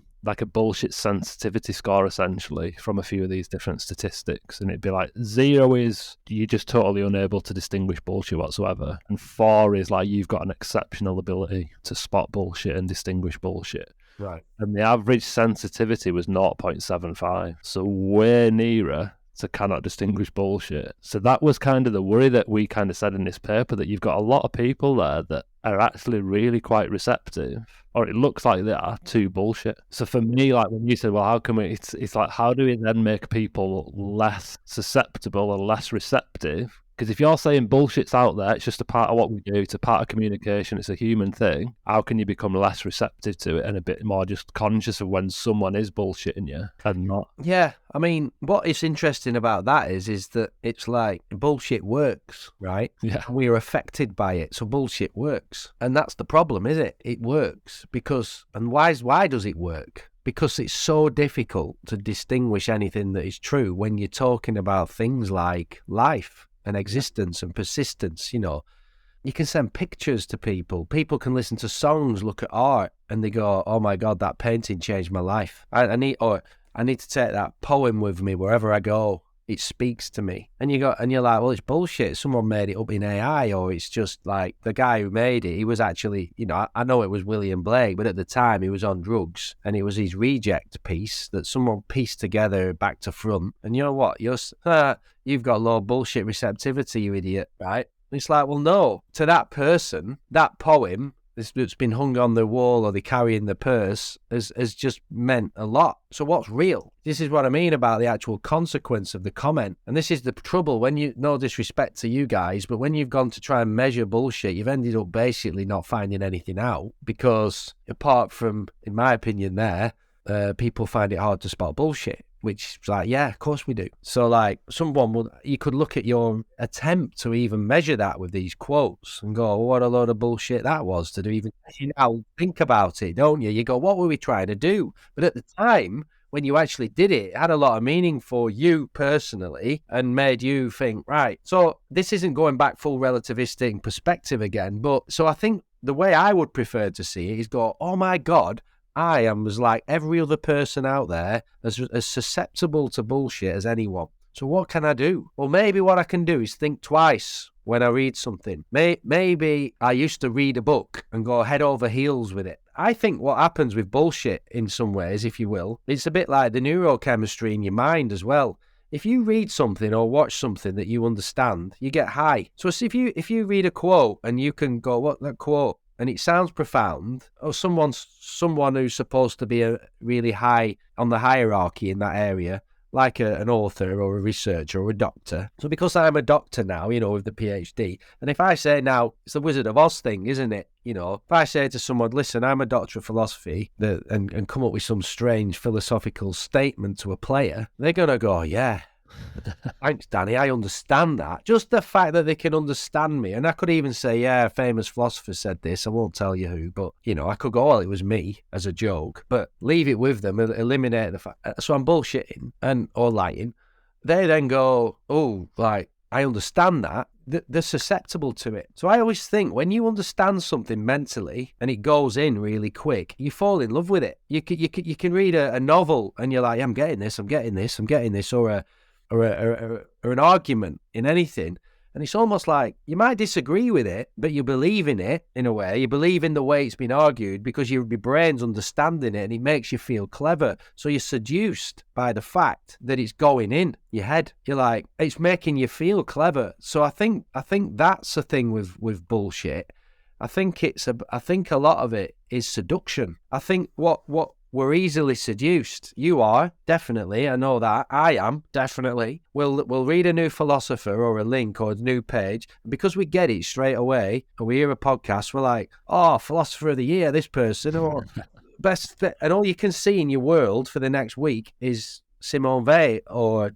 bullshit sensitivity score essentially from a few of these different statistics, and it'd be like 0 is you're just totally unable to distinguish bullshit whatsoever, and 4 is like you've got an exceptional ability to spot bullshit and distinguish bullshit. Right. And the average sensitivity was 0.75, so way nearer to cannot distinguish bullshit. So that was kind of the worry that we kind of said in this paper, that you've got a lot of people there that are actually really quite receptive, or it looks like they are, to bullshit. So for me, like when you said, well, how can we, it's like, how do we then make people less susceptible or less receptive? Because if you're saying bullshit's out there, it's just a part of what we do, it's a part of communication, it's a human thing, how can you become less receptive to it and a bit more just conscious of when someone is bullshitting you and not? Yeah, I mean, what is interesting about that is that it's like bullshit works, right? Yeah. We're affected by it, so bullshit works. And that's the problem, is it? It works because, and why does it work? Because it's so difficult to distinguish anything that is true when you're talking about things like life and existence and persistence. You know, you can send pictures to people. People can listen to songs, look at art, and they go, oh my God, that painting changed my life. I need to take that poem with me wherever I go. It speaks to me. And you're like, well, it's bullshit. Someone made it up in AI, or it's just like the guy who made it, he was actually, you know, I know it was William Blake, but at the time he was on drugs, and it was his reject piece that someone pieced together back to front. And you know what? You've got low bullshit receptivity, you idiot, right? And it's like, well, no, to that person, that poem that's been hung on the wall or they carry in the purse has just meant a lot. So what's real? This is what I mean about the actual consequence of the comment. And this is the trouble when you, no disrespect to you guys, but when you've gone to try and measure bullshit, you've ended up basically not finding anything out, because apart from, in my opinion people find it hard to spot bullshit. Which is like, yeah, of course we do. So like you could look at your attempt to even measure that with these quotes and go, well, what a load of bullshit that was to do. Even you now think about it, don't you? You go, what were we trying to do? But at the time, when you actually did it, it had a lot of meaning for you personally and made you think, right. So this isn't going back full relativistic perspective again. But so I think the way I would prefer to see it is go, oh my God, I am as like every other person out there, as susceptible to bullshit as anyone. So what can I do? Well, maybe what I can do is think twice when I read something. Maybe I used to read a book and go head over heels with it. I think what happens with bullshit in some ways, if you will, it's a bit like the neurochemistry in your mind as well. If you read something or watch something that you understand, you get high. So if you read a quote and you can go, what that quote? And it sounds profound, or someone who's supposed to be a really high on the hierarchy in that area, like an author or a researcher or a doctor. So because I'm a doctor now, with the PhD, and if I say now, it's the Wizard of Oz thing, isn't it? If I say to someone, listen, I'm a doctor of philosophy, and come up with some strange philosophical statement to a player, they're going to go, yeah. Thanks, Danny. I understand that. Just the fact that they can understand me. And I could even say, yeah, a famous philosopher said this. I won't tell you who, but, I could go, well, it was me as a joke, but leave it with them, eliminate the fact. So I'm bullshitting or lying. They then go, oh, like, I understand that. They're susceptible to it. So I always think when you understand something mentally and it goes in really quick, you fall in love with it. You can read a novel and you're like, I'm getting this, or an argument in anything, and it's almost like you might disagree with it, but you believe in it in a way. You believe in the way it's been argued because your brain's understanding it, and it makes you feel clever. So you're seduced by the fact that it's going in your head. You're like, it's making you feel clever. So I think that's the thing with bullshit. I think a lot of it is seduction. I think what we're easily seduced. You are, definitely. I know that. I am, definitely. We'll read a new philosopher or a link or a new page. Because we get it straight away, and we hear a podcast, we're like, oh, philosopher of the year, this person, or best. And all you can see in your world for the next week is Simone Weil or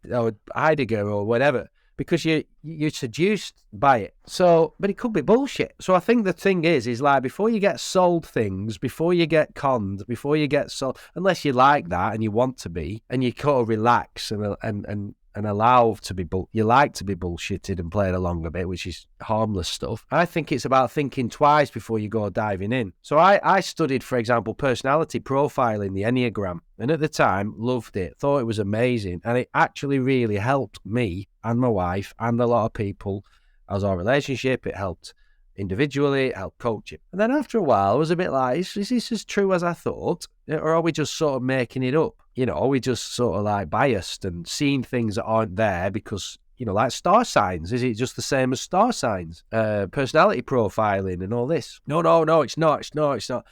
Heidegger or whatever. Because you're seduced by it. So, but it could be bullshit. So I think the thing is like before you get sold things, before you get conned, before you get sold, unless you like that and you want to be, and you kind of relax and allow to be you like to be bullshitted and played along a bit, which is harmless stuff. I think it's about thinking twice before you go diving in. So I studied, for example, personality profiling, the Enneagram, and at the time loved it, thought it was amazing, and it actually really helped me and my wife and a lot of people as our relationship. It helped individually, it helped coaching. And then after a while, I was a bit like, is this as true as I thought? Or are we just sort of making it up? Are we just sort of like biased and seeing things that aren't there because, like star signs? Is it just the same as star signs? Personality profiling and all this? No, it's not.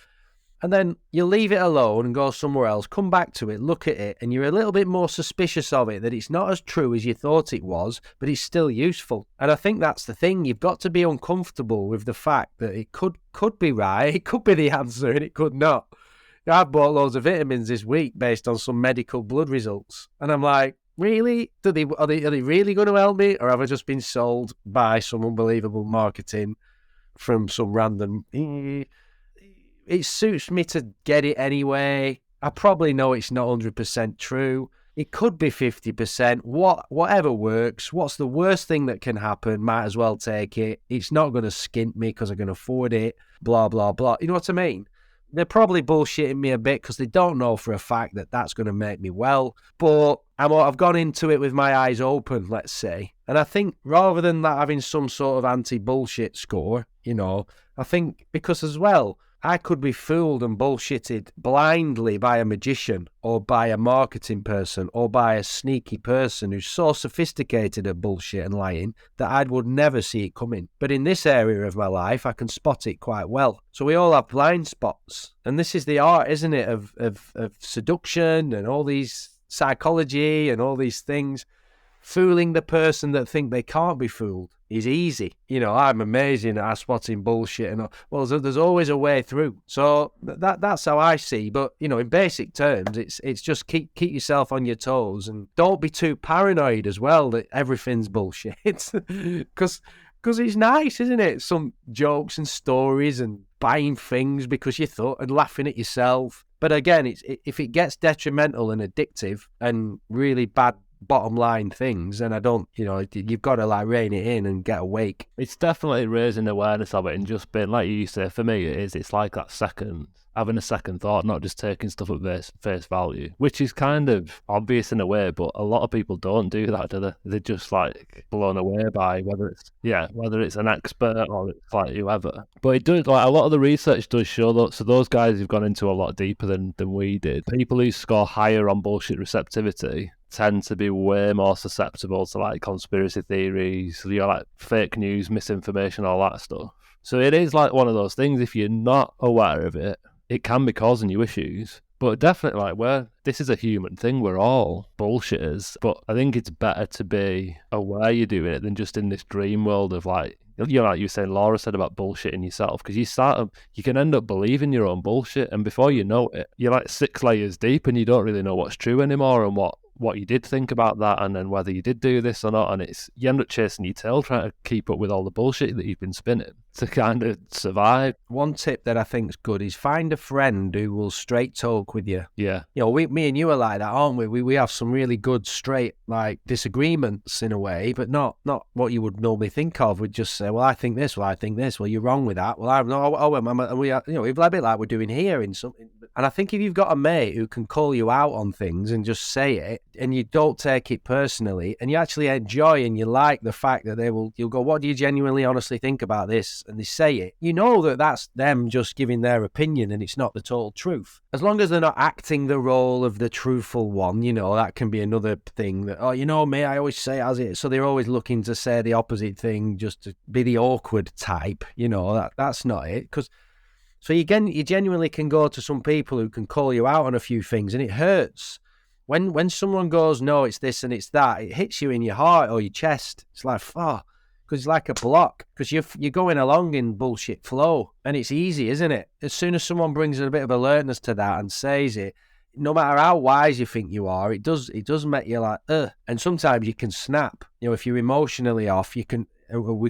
And then you leave it alone and go somewhere else, come back to it, look at it, and you're a little bit more suspicious of it, that it's not as true as you thought it was, but it's still useful. And I think that's the thing. You've got to be uncomfortable with the fact that it could be right, it could be the answer, and it could not. I've bought loads of vitamins this week based on some medical blood results. And I'm like, really? Are they really going to help me? Or have I just been sold by some unbelievable marketing from some random... It suits me to get it anyway. I probably know it's not 100% true. It could be 50%. Whatever works. What's the worst thing that can happen? Might as well take it. It's not going to skint me because I can afford it. Blah, blah, blah. You know what I mean? They're probably bullshitting me a bit because they don't know for a fact that that's going to make me well. But I've gone into it with my eyes open, let's say. And I think rather than that having some sort of anti-bullshit score, I think because as well, I could be fooled and bullshitted blindly by a magician or by a marketing person or by a sneaky person who's so sophisticated at bullshit and lying that I would never see it coming. But in this area of my life, I can spot it quite well. So we all have blind spots. And this is the art, isn't it, of seduction and all these psychology and all these things. Fooling the person that think they can't be fooled is easy. I'm amazing at spotting bullshit, and well, there's always a way through. So that's how I see. But in basic terms, it's just keep yourself on your toes and don't be too paranoid as well that everything's bullshit. Because it's nice, isn't it? Some jokes and stories and buying things because you thought and laughing at yourself. But again, if it gets detrimental and addictive and really bad bottom line things, and I don't, you've got to like rein it in and get awake. It's definitely raising awareness of it and just being, like you say, for me it's like that having a second thought, not just taking stuff at face value, which is kind of obvious in a way, but a lot of people don't do that, do they? They're just like blown away by whether it's an expert or it's like whoever. But it does, like, a lot of the research does show that, so those guys have gone into a lot deeper than we did. People who score higher on bullshit receptivity tend to be way more susceptible to like conspiracy theories, like fake news, misinformation, all that stuff. So it is like one of those things, if you're not aware of it, it can be causing you issues. But definitely, like, this is a human thing. We're all bullshitters. But I think it's better to be aware you're doing it than just in this dream world of, like, like you were saying, Laura said about bullshitting yourself, because you can end up believing your own bullshit, and before you know it, you're like 6 layers deep and you don't really know what's true anymore and what you did think about that, and then whether you did do this or not, and you end up chasing your tail trying to keep up with all the bullshit that you've been spinning to kind of survive. One tip that I think is good is find a friend who will straight talk with you. Yeah. Me and you are like that, aren't we? We have some really good straight like disagreements in a way, but not what you would normally think of. We'd just say, well, I think this, well, I think this, well, you're wrong with that. Well, I'm not, and we are, we're a bit like we're doing here in something. And I think if you've got a mate who can call you out on things and just say it, and you don't take it personally, and you actually enjoy and you like the fact that you'll go, what do you genuinely honestly think about this? And they say it, you know that that's them just giving their opinion and it's not the total truth. As long as they're not acting the role of the truthful one, that can be another thing that, me, I always say as it. So they're always looking to say the opposite thing just to be the awkward type, that's not it. So you genuinely can go to some people who can call you out on a few things, and it hurts. When someone goes, no, it's this and it's that, it hits you in your heart or your chest. It's like, because it's like a block, because you're going along in bullshit flow, and it's easy, isn't it? As soon as someone brings a bit of alertness to that and says it, no matter how wise you think you are, it does make you like, and sometimes you can snap. If you're emotionally off, we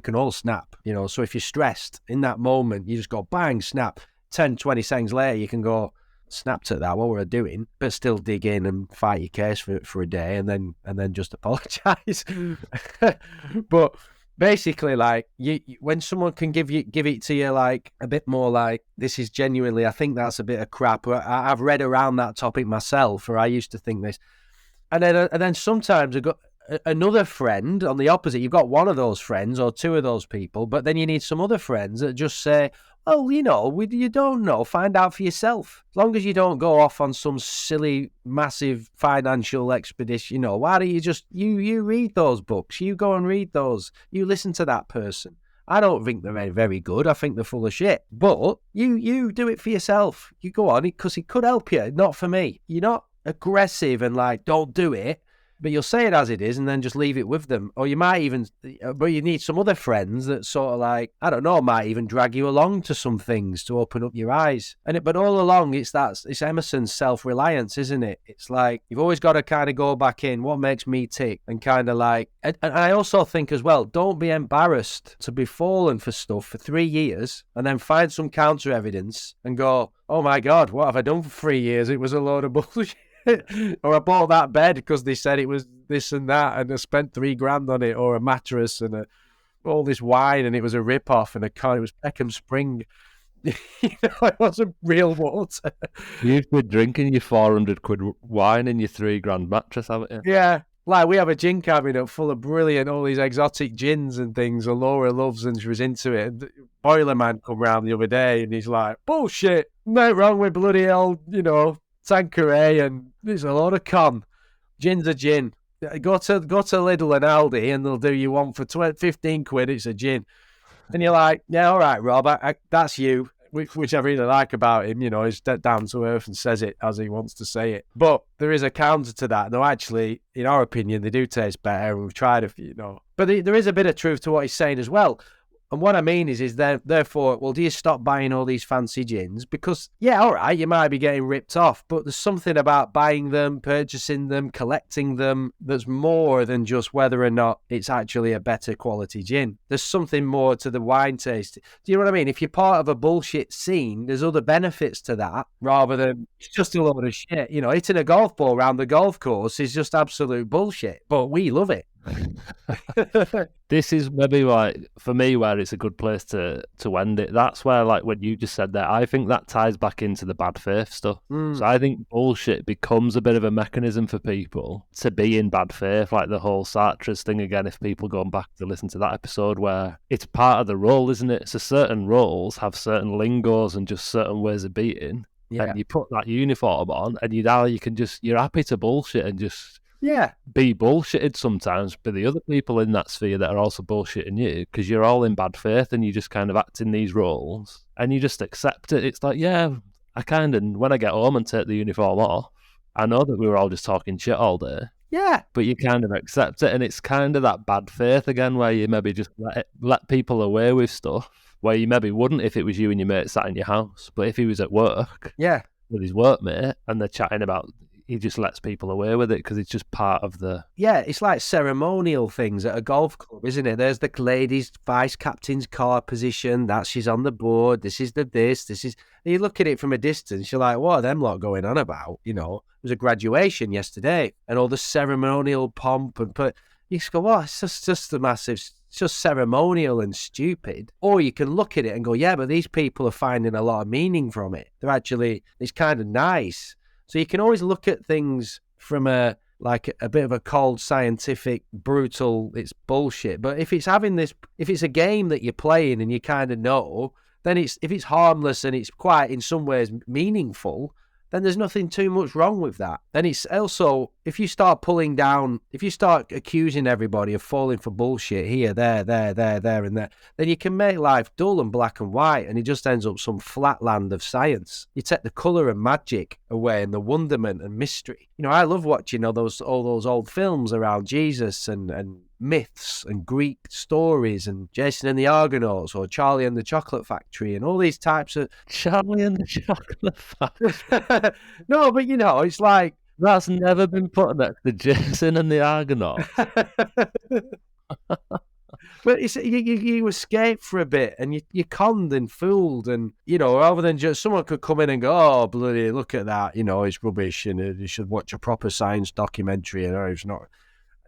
can all snap, so if you're stressed in that moment, you just go bang, snap. 10, 20 seconds later, you can go, snapped at that, what were I doing? But still dig in and fight your case for a day and then just apologise. But basically, like, when someone can give it to you like a bit more like, this is genuinely, I think that's a bit of crap. I've read around that topic myself, or I used to think this. And then sometimes I've got another friend on the opposite. You've got one of those friends or two of those people, but then you need some other friends that just say, well, you don't know, find out for yourself. As long as you don't go off on some silly, massive financial expedition, why don't you just, you read those books, you go and read those, you listen to that person. I don't think they're very, very good. I think they're full of shit. But you do it for yourself. You go on, because it could help you, not for me. You're not aggressive and like, don't do it. But you'll say it as it is and then just leave it with them. Or you might even, but you need some other friends that sort of like, I don't know, might even drag you along to some things to open up your eyes. But all along, it's Emerson's self-reliance, isn't it? It's like, you've always got to kind of go back in, what makes me tick? And kind of like, and I also think as well, don't be embarrassed to be fallen for stuff for 3 years and then find some counter evidence and go, oh my God, what have I done for 3 years? It was a load of bullshit. Or I bought that bed because they said it was this and that, and I spent $3,000 on it, or a mattress and all this wine, and it was a rip-off, and it was Peckham Spring. It wasn't real water. You've been drinking your 400 quid wine and your $3,000 mattress, haven't you? Yeah. Like, we have a gin cabinet full of brilliant, all these exotic gins and things that Laura loves, and she was into it. And Boiler Man come round the other day, and he's like, bullshit, nothing wrong with bloody hell, Tanqueray, and there's a lot of con. Gin's a gin. Go to Lidl and Aldi, and they'll do you one for 15 quid. It's a gin. And you're like, yeah, all right, Rob, that's you. Which I really like about him, he's down to earth and says it as he wants to say it. But there is a counter to that. No, actually, in our opinion, they do taste better, and we've tried a few, But there is a bit of truth to what he's saying as well. And what I mean is therefore, well, do you stop buying all these fancy gins? Because, yeah, all right, you might be getting ripped off, but there's something about buying them, purchasing them, collecting them that's more than just whether or not it's actually a better quality gin. There's something more to the wine taste. Do you know what I mean? If you're part of a bullshit scene, there's other benefits to that rather than it's just a load of shit. You know, hitting a golf ball around the golf course is just absolute bullshit, but we love it. This is maybe like for me where it's a good place to end it. That's where, like when you just said that, I think that ties back into the bad faith stuff. So I think bullshit becomes a bit of a mechanism for people to be in bad faith, like the whole Sartre's thing again. If people go back to listen to that episode, where it's part of the role, isn't it? So certain roles have certain lingos and just certain ways of beating. Yeah. And you put that uniform on, and you're happy to bullshit and just. Yeah. Be bullshitted sometimes by the other people in that sphere that are also bullshitting you, because you're all in bad faith and you just kind of act in these roles and you just accept it. It's like, yeah, I kind of, when I get home and take the uniform off, I know that we were all just talking shit all day. Yeah. But you kind of accept it, and it's kind of that bad faith again where you maybe just let people away with stuff where you maybe wouldn't if it was you and your mate sat in your house. But if he was at work with his workmate and they're chatting about, he just lets people away with it because it's just part of the... Yeah, it's like ceremonial things at a golf club, isn't it? There's the ladies' vice captain's car position, that she's on the board, this is... You look at it from a distance, you're like, what are them lot going on about? You know, there was a graduation yesterday and all the ceremonial pomp and... You just go, well, it's just a massive... It's just ceremonial and stupid. Or you can look at it and go, yeah, but these people are finding a lot of meaning from it. It's kind of nice. So you can always look at things from a bit of a cold, scientific, brutal, it's bullshit. But if it's a game that you're playing and you kind of know, then if it's harmless and it's quite, in some ways, meaningful, then there's nothing too much wrong with that. Then it's also, if you start accusing everybody of falling for bullshit here, there, and there, then you can make life dull and black and white, and it just ends up some flat land of science. You take the colour and magic away and the wonderment and mystery. You know, I love watching all those old films around Jesus and myths and Greek stories and Jason and the Argonauts or Charlie and the Chocolate Factory and all these types of... Charlie and the Chocolate Factory? No, but you know, it's like... That's never been put next to Jason and the Argonauts. But it's, you escape for a bit and you're conned and fooled, and, you know, rather than just someone could come in and go, oh, bloody, look at that, you know, it's rubbish and you should watch a proper science documentary, and it's not.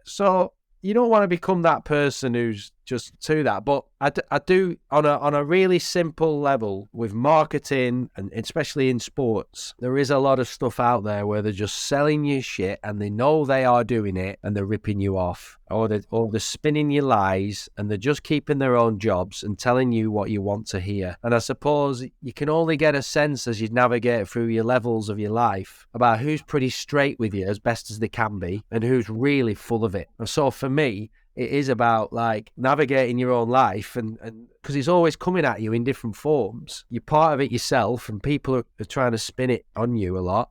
So you don't want to become that person who's just to that. But I do on a really simple level with marketing, and especially in sports, there is a lot of stuff out there where they're just selling you shit and they know they are doing it and they're ripping you off, or they're spinning you lies and they're just keeping their own jobs and telling you what you want to hear. And I suppose you can only get a sense as you navigate through your levels of your life about who's pretty straight with you as best as they can be and who's really full of it. And so for me, it is about like navigating your own life, and because it's always coming at you in different forms. You're part of it yourself, and people are trying to spin it on you a lot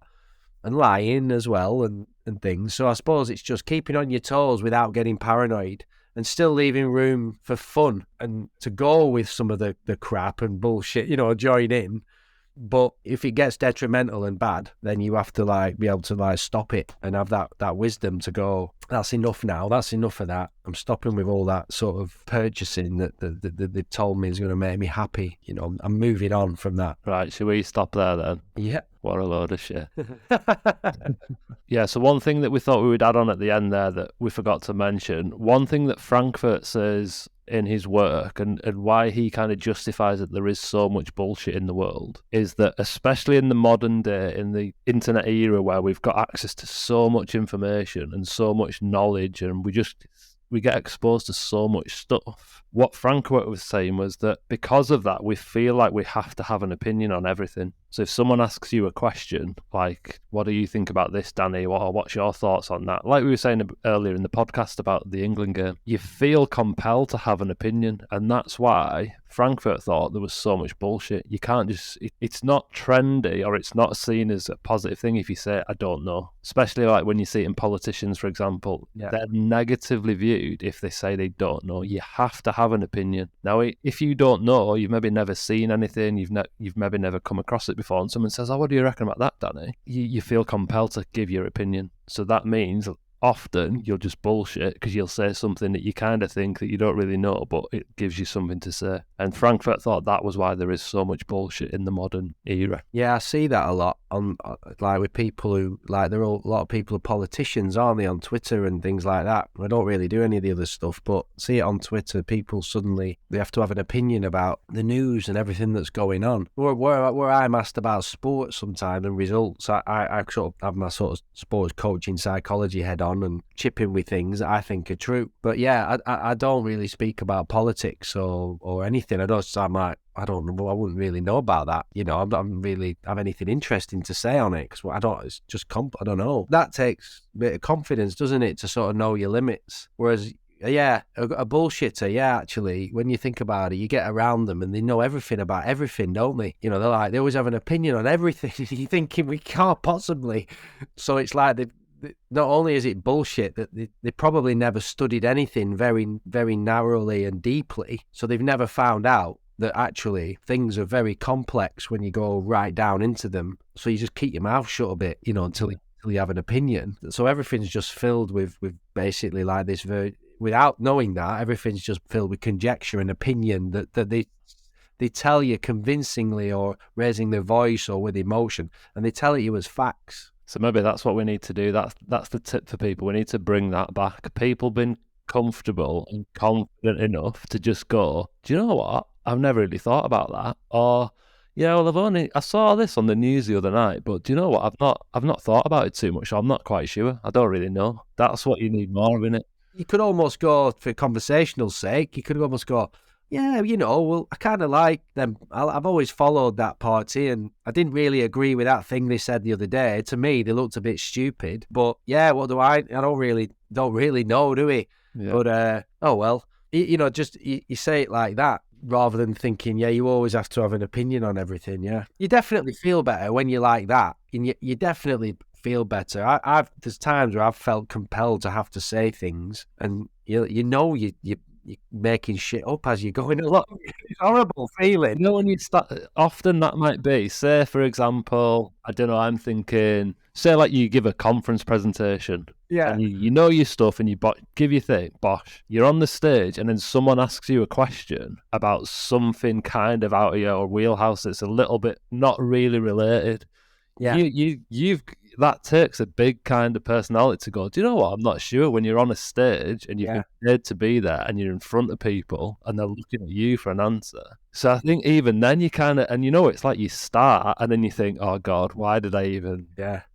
and lying as well and things. So I suppose it's just keeping on your toes without getting paranoid and still leaving room for fun and to go with some of the crap and bullshit, you know, join in. But if it gets detrimental and bad, then you have to like be able to like stop it and have that wisdom to go, that's enough now. That's enough of that. I'm stopping with all that sort of purchasing that they've told me is going to make me happy. You know, I'm moving on from that. Right, should we stop there then? Yeah. What a load of shit. Yeah, so one thing that we thought we would add on at the end there that we forgot to mention, one thing that Frankfurt says in his work and why he kind of justifies that there is so much bullshit in the world is that, especially in the modern day, in the internet era where we've got access to so much information and so much knowledge, and we get exposed to so much stuff. What Frankfurt was saying was that because of that, we feel like we have to have an opinion on everything. So if someone asks you a question, like, what do you think about this, Danny? Or what's your thoughts on that? Like we were saying earlier in the podcast about the England game, you feel compelled to have an opinion. And that's why Frankfurt thought there was so much bullshit. You can't just, it's not trendy or it's not seen as a positive thing if you say, I don't know. Especially like when you see it in politicians, for example, they're negatively viewed if they say they don't know. You have to have an opinion. Now, if you don't know, you've maybe never seen anything, you've maybe never come across it before, and someone says, oh, what do you reckon about that, Danny? You feel compelled to give your opinion. So that means often you'll just bullshit because you'll say something that you kind of think that you don't really know, but it gives you something to say. And Frankfurt thought that was why there is so much bullshit in the modern era. Yeah, I see that a lot on like with people who like there are a lot of people are politicians, aren't they, on Twitter and things like that. I don't really do any of the other stuff, but see it on Twitter. People suddenly they have to have an opinion about the news and everything that's going on. Where I'm asked about sports sometimes and results, I sort of have my sort of sports coaching psychology head on and chip in with things that I think are true. But yeah, I don't really speak about politics or anything. I don't know. I wouldn't really know about that. You know, I don't really have anything interesting to say on it because it's just I don't know. That takes a bit of confidence, doesn't it, to sort of know your limits. Whereas, yeah, a bullshitter, yeah, actually, when you think about it, you get around them and they know everything about everything, don't they? You know, they always have an opinion on everything. You're thinking we can't possibly. So it's like not only is it bullshit that they probably never studied anything very, very narrowly and deeply, so they've never found out that actually things are very complex when you go right down into them. So you just keep your mouth shut a bit, you know, until you have an opinion. So everything's just filled with basically like this without knowing that, everything's just filled with conjecture and opinion that they tell you convincingly or raising their voice or with emotion, and they tell it you as facts. So maybe that's what we need to do. That's the tip for people. We need to bring that back. People been comfortable and confident enough to just go, do you know what? I've never really thought about that. Or, yeah, well, I saw this on the news the other night, but do you know what? I've not thought about it too much. I'm not quite sure. I don't really know. That's what you need more of, innit? You could almost go, for conversational sake, you could almost go, yeah, you know, well, I kind of like them. I've always followed that party and I didn't really agree with that thing they said the other day. To me, they looked a bit stupid. But yeah, what do I don't really know, do we? Yeah. But, oh, well, you know, just you say it like that rather than thinking, yeah, you always have to have an opinion on everything, yeah. You definitely feel better when you're like that. And you definitely feel better. There's times where I've felt compelled to have to say things and you know you're making shit up as you're going along. It's a horrible feeling. You know, when you start, often that might be, say, for example, I don't know, I'm thinking, say like you give a conference presentation. Yeah. And you know your stuff and you give your thing, bosh. You're on the stage and then someone asks you a question about something kind of out of your wheelhouse that's a little bit not really related. Yeah. That takes a big kind of personality to go, do you know what? I'm not sure. When you're on a stage and you've been paid to be there and you're in front of people and they're looking at you for an answer. So I think even then you kind of, and you know, it's like you start and then you think, oh God, why did I even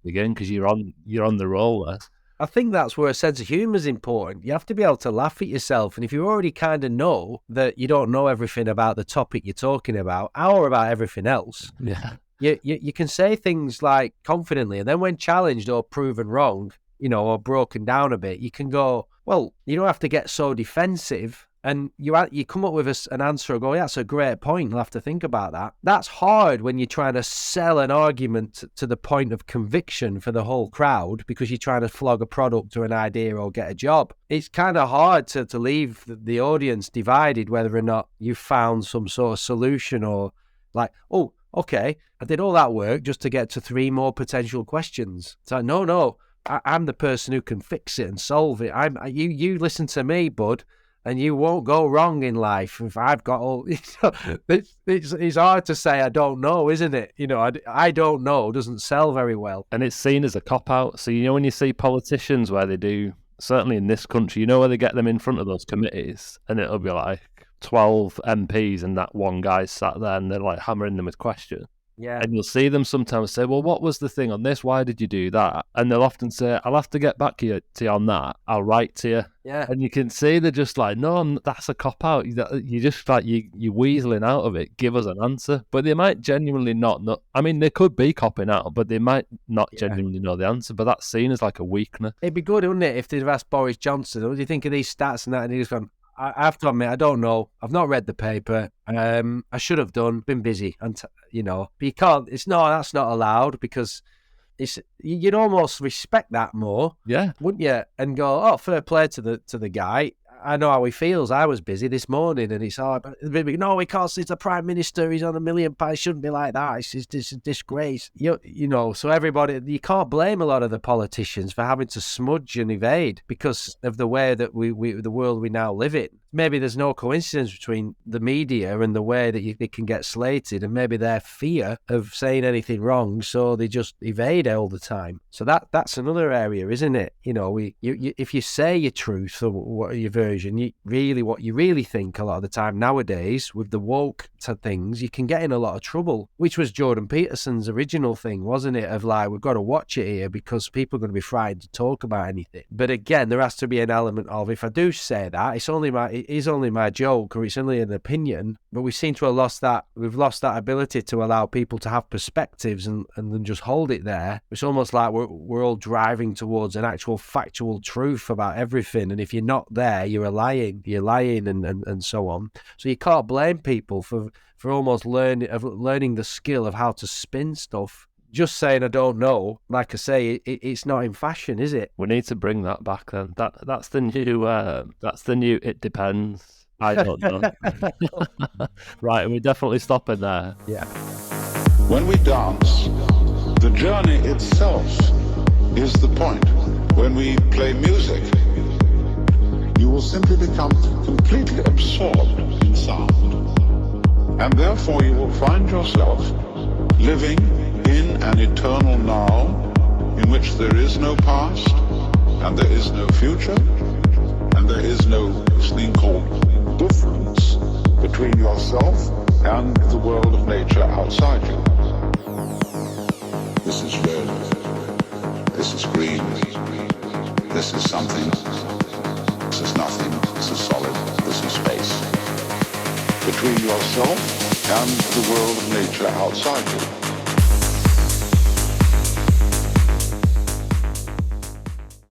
begin? Because you're on the roller. I think that's where a sense of humour is important. You have to be able to laugh at yourself. And if you already kind of know that you don't know everything about the topic you're talking about or about everything else. Yeah. You can say things like confidently, and then when challenged or proven wrong, you know, or broken down a bit, you can go, well, you don't have to get so defensive, and you come up with an answer or go, yeah, that's a great point, I'll have to think about that. That's hard when you're trying to sell an argument to the point of conviction for the whole crowd because you're trying to flog a product or an idea or get a job. It's kind of hard to leave the audience divided whether or not you've found some sort of solution or like, oh, okay, I did all that work just to get to 3 more potential questions. It's like, no, I'm the person who can fix it and solve it. You listen to me, bud, and you won't go wrong in life. If I've got all, you know, it's hard to say I don't know, isn't it? You know, I don't know doesn't sell very well, and it's seen as a cop out. So you know when you see politicians where they do, certainly in this country, you know where they get them in front of those committees, and it'll be like 12 MPs and that one guy sat there and they're like hammering them with questions. Yeah. And you'll see them sometimes say, well, what was the thing on this? Why did you do that? And they'll often say, I'll have to get back to you on that. I'll write to you. Yeah. And you can see they're just like, no, that's a cop-out. You just like, you're weaseling out of it. Give us an answer. But they might genuinely not know. I mean, they could be copping out, but they might not genuinely know the answer. But that's seen as like a weakness. It'd be good, wouldn't it, if they'd have asked Boris Johnson, what do you think of these stats and that? And he's gone, I have to admit, I don't know. I've not read the paper. I should have done. Been busy, and but you can't. That's not allowed because you'd almost respect that more, wouldn't you? And go, oh, fair play to the guy. I know how he feels. I was busy this morning, and it's no, we can't. It's the Prime Minister. He's on £1 million. It shouldn't be like that. It's a disgrace. So everybody, you can't blame a lot of the politicians for having to smudge and evade because of the way that the world we now live in. Maybe there's no coincidence between the media and the way that they can get slated, and maybe their fear of saying anything wrong, so they just evade all the time. So that's another area, isn't it? If you say your truth or what your version, what you really think a lot of the time nowadays with the woke things, you can get in a lot of trouble, which was Jordan Peterson's original thing, wasn't it? Of like, we've got to watch it here because people are going to be frightened to talk about anything. But again, there has to be an element of, if I do say that, it is only my joke or it's only an opinion, but we seem to have lost that. We've lost that ability to allow people to have perspectives and then just hold it there. It's almost like we're all driving towards an actual factual truth about everything. And if you're not there, you're lying and so on. So you can't blame people for almost learning the skill of how to spin stuff. Just saying I don't know, like I say, it's not in fashion, is it? We need to bring that back then. That's the new it depends. I don't know. Right, we're definitely stopping there. Yeah. When we dance, the journey itself is the point. When we play music, you will simply become completely absorbed in sound. And therefore you will find yourself living in an eternal now, in which there is no past, and there is no future, and there is no thing called difference between yourself and the world of nature outside you. This is red, this is green, this is something, this is nothing, this is solid, this is space. Between yourself and the world of nature outside you.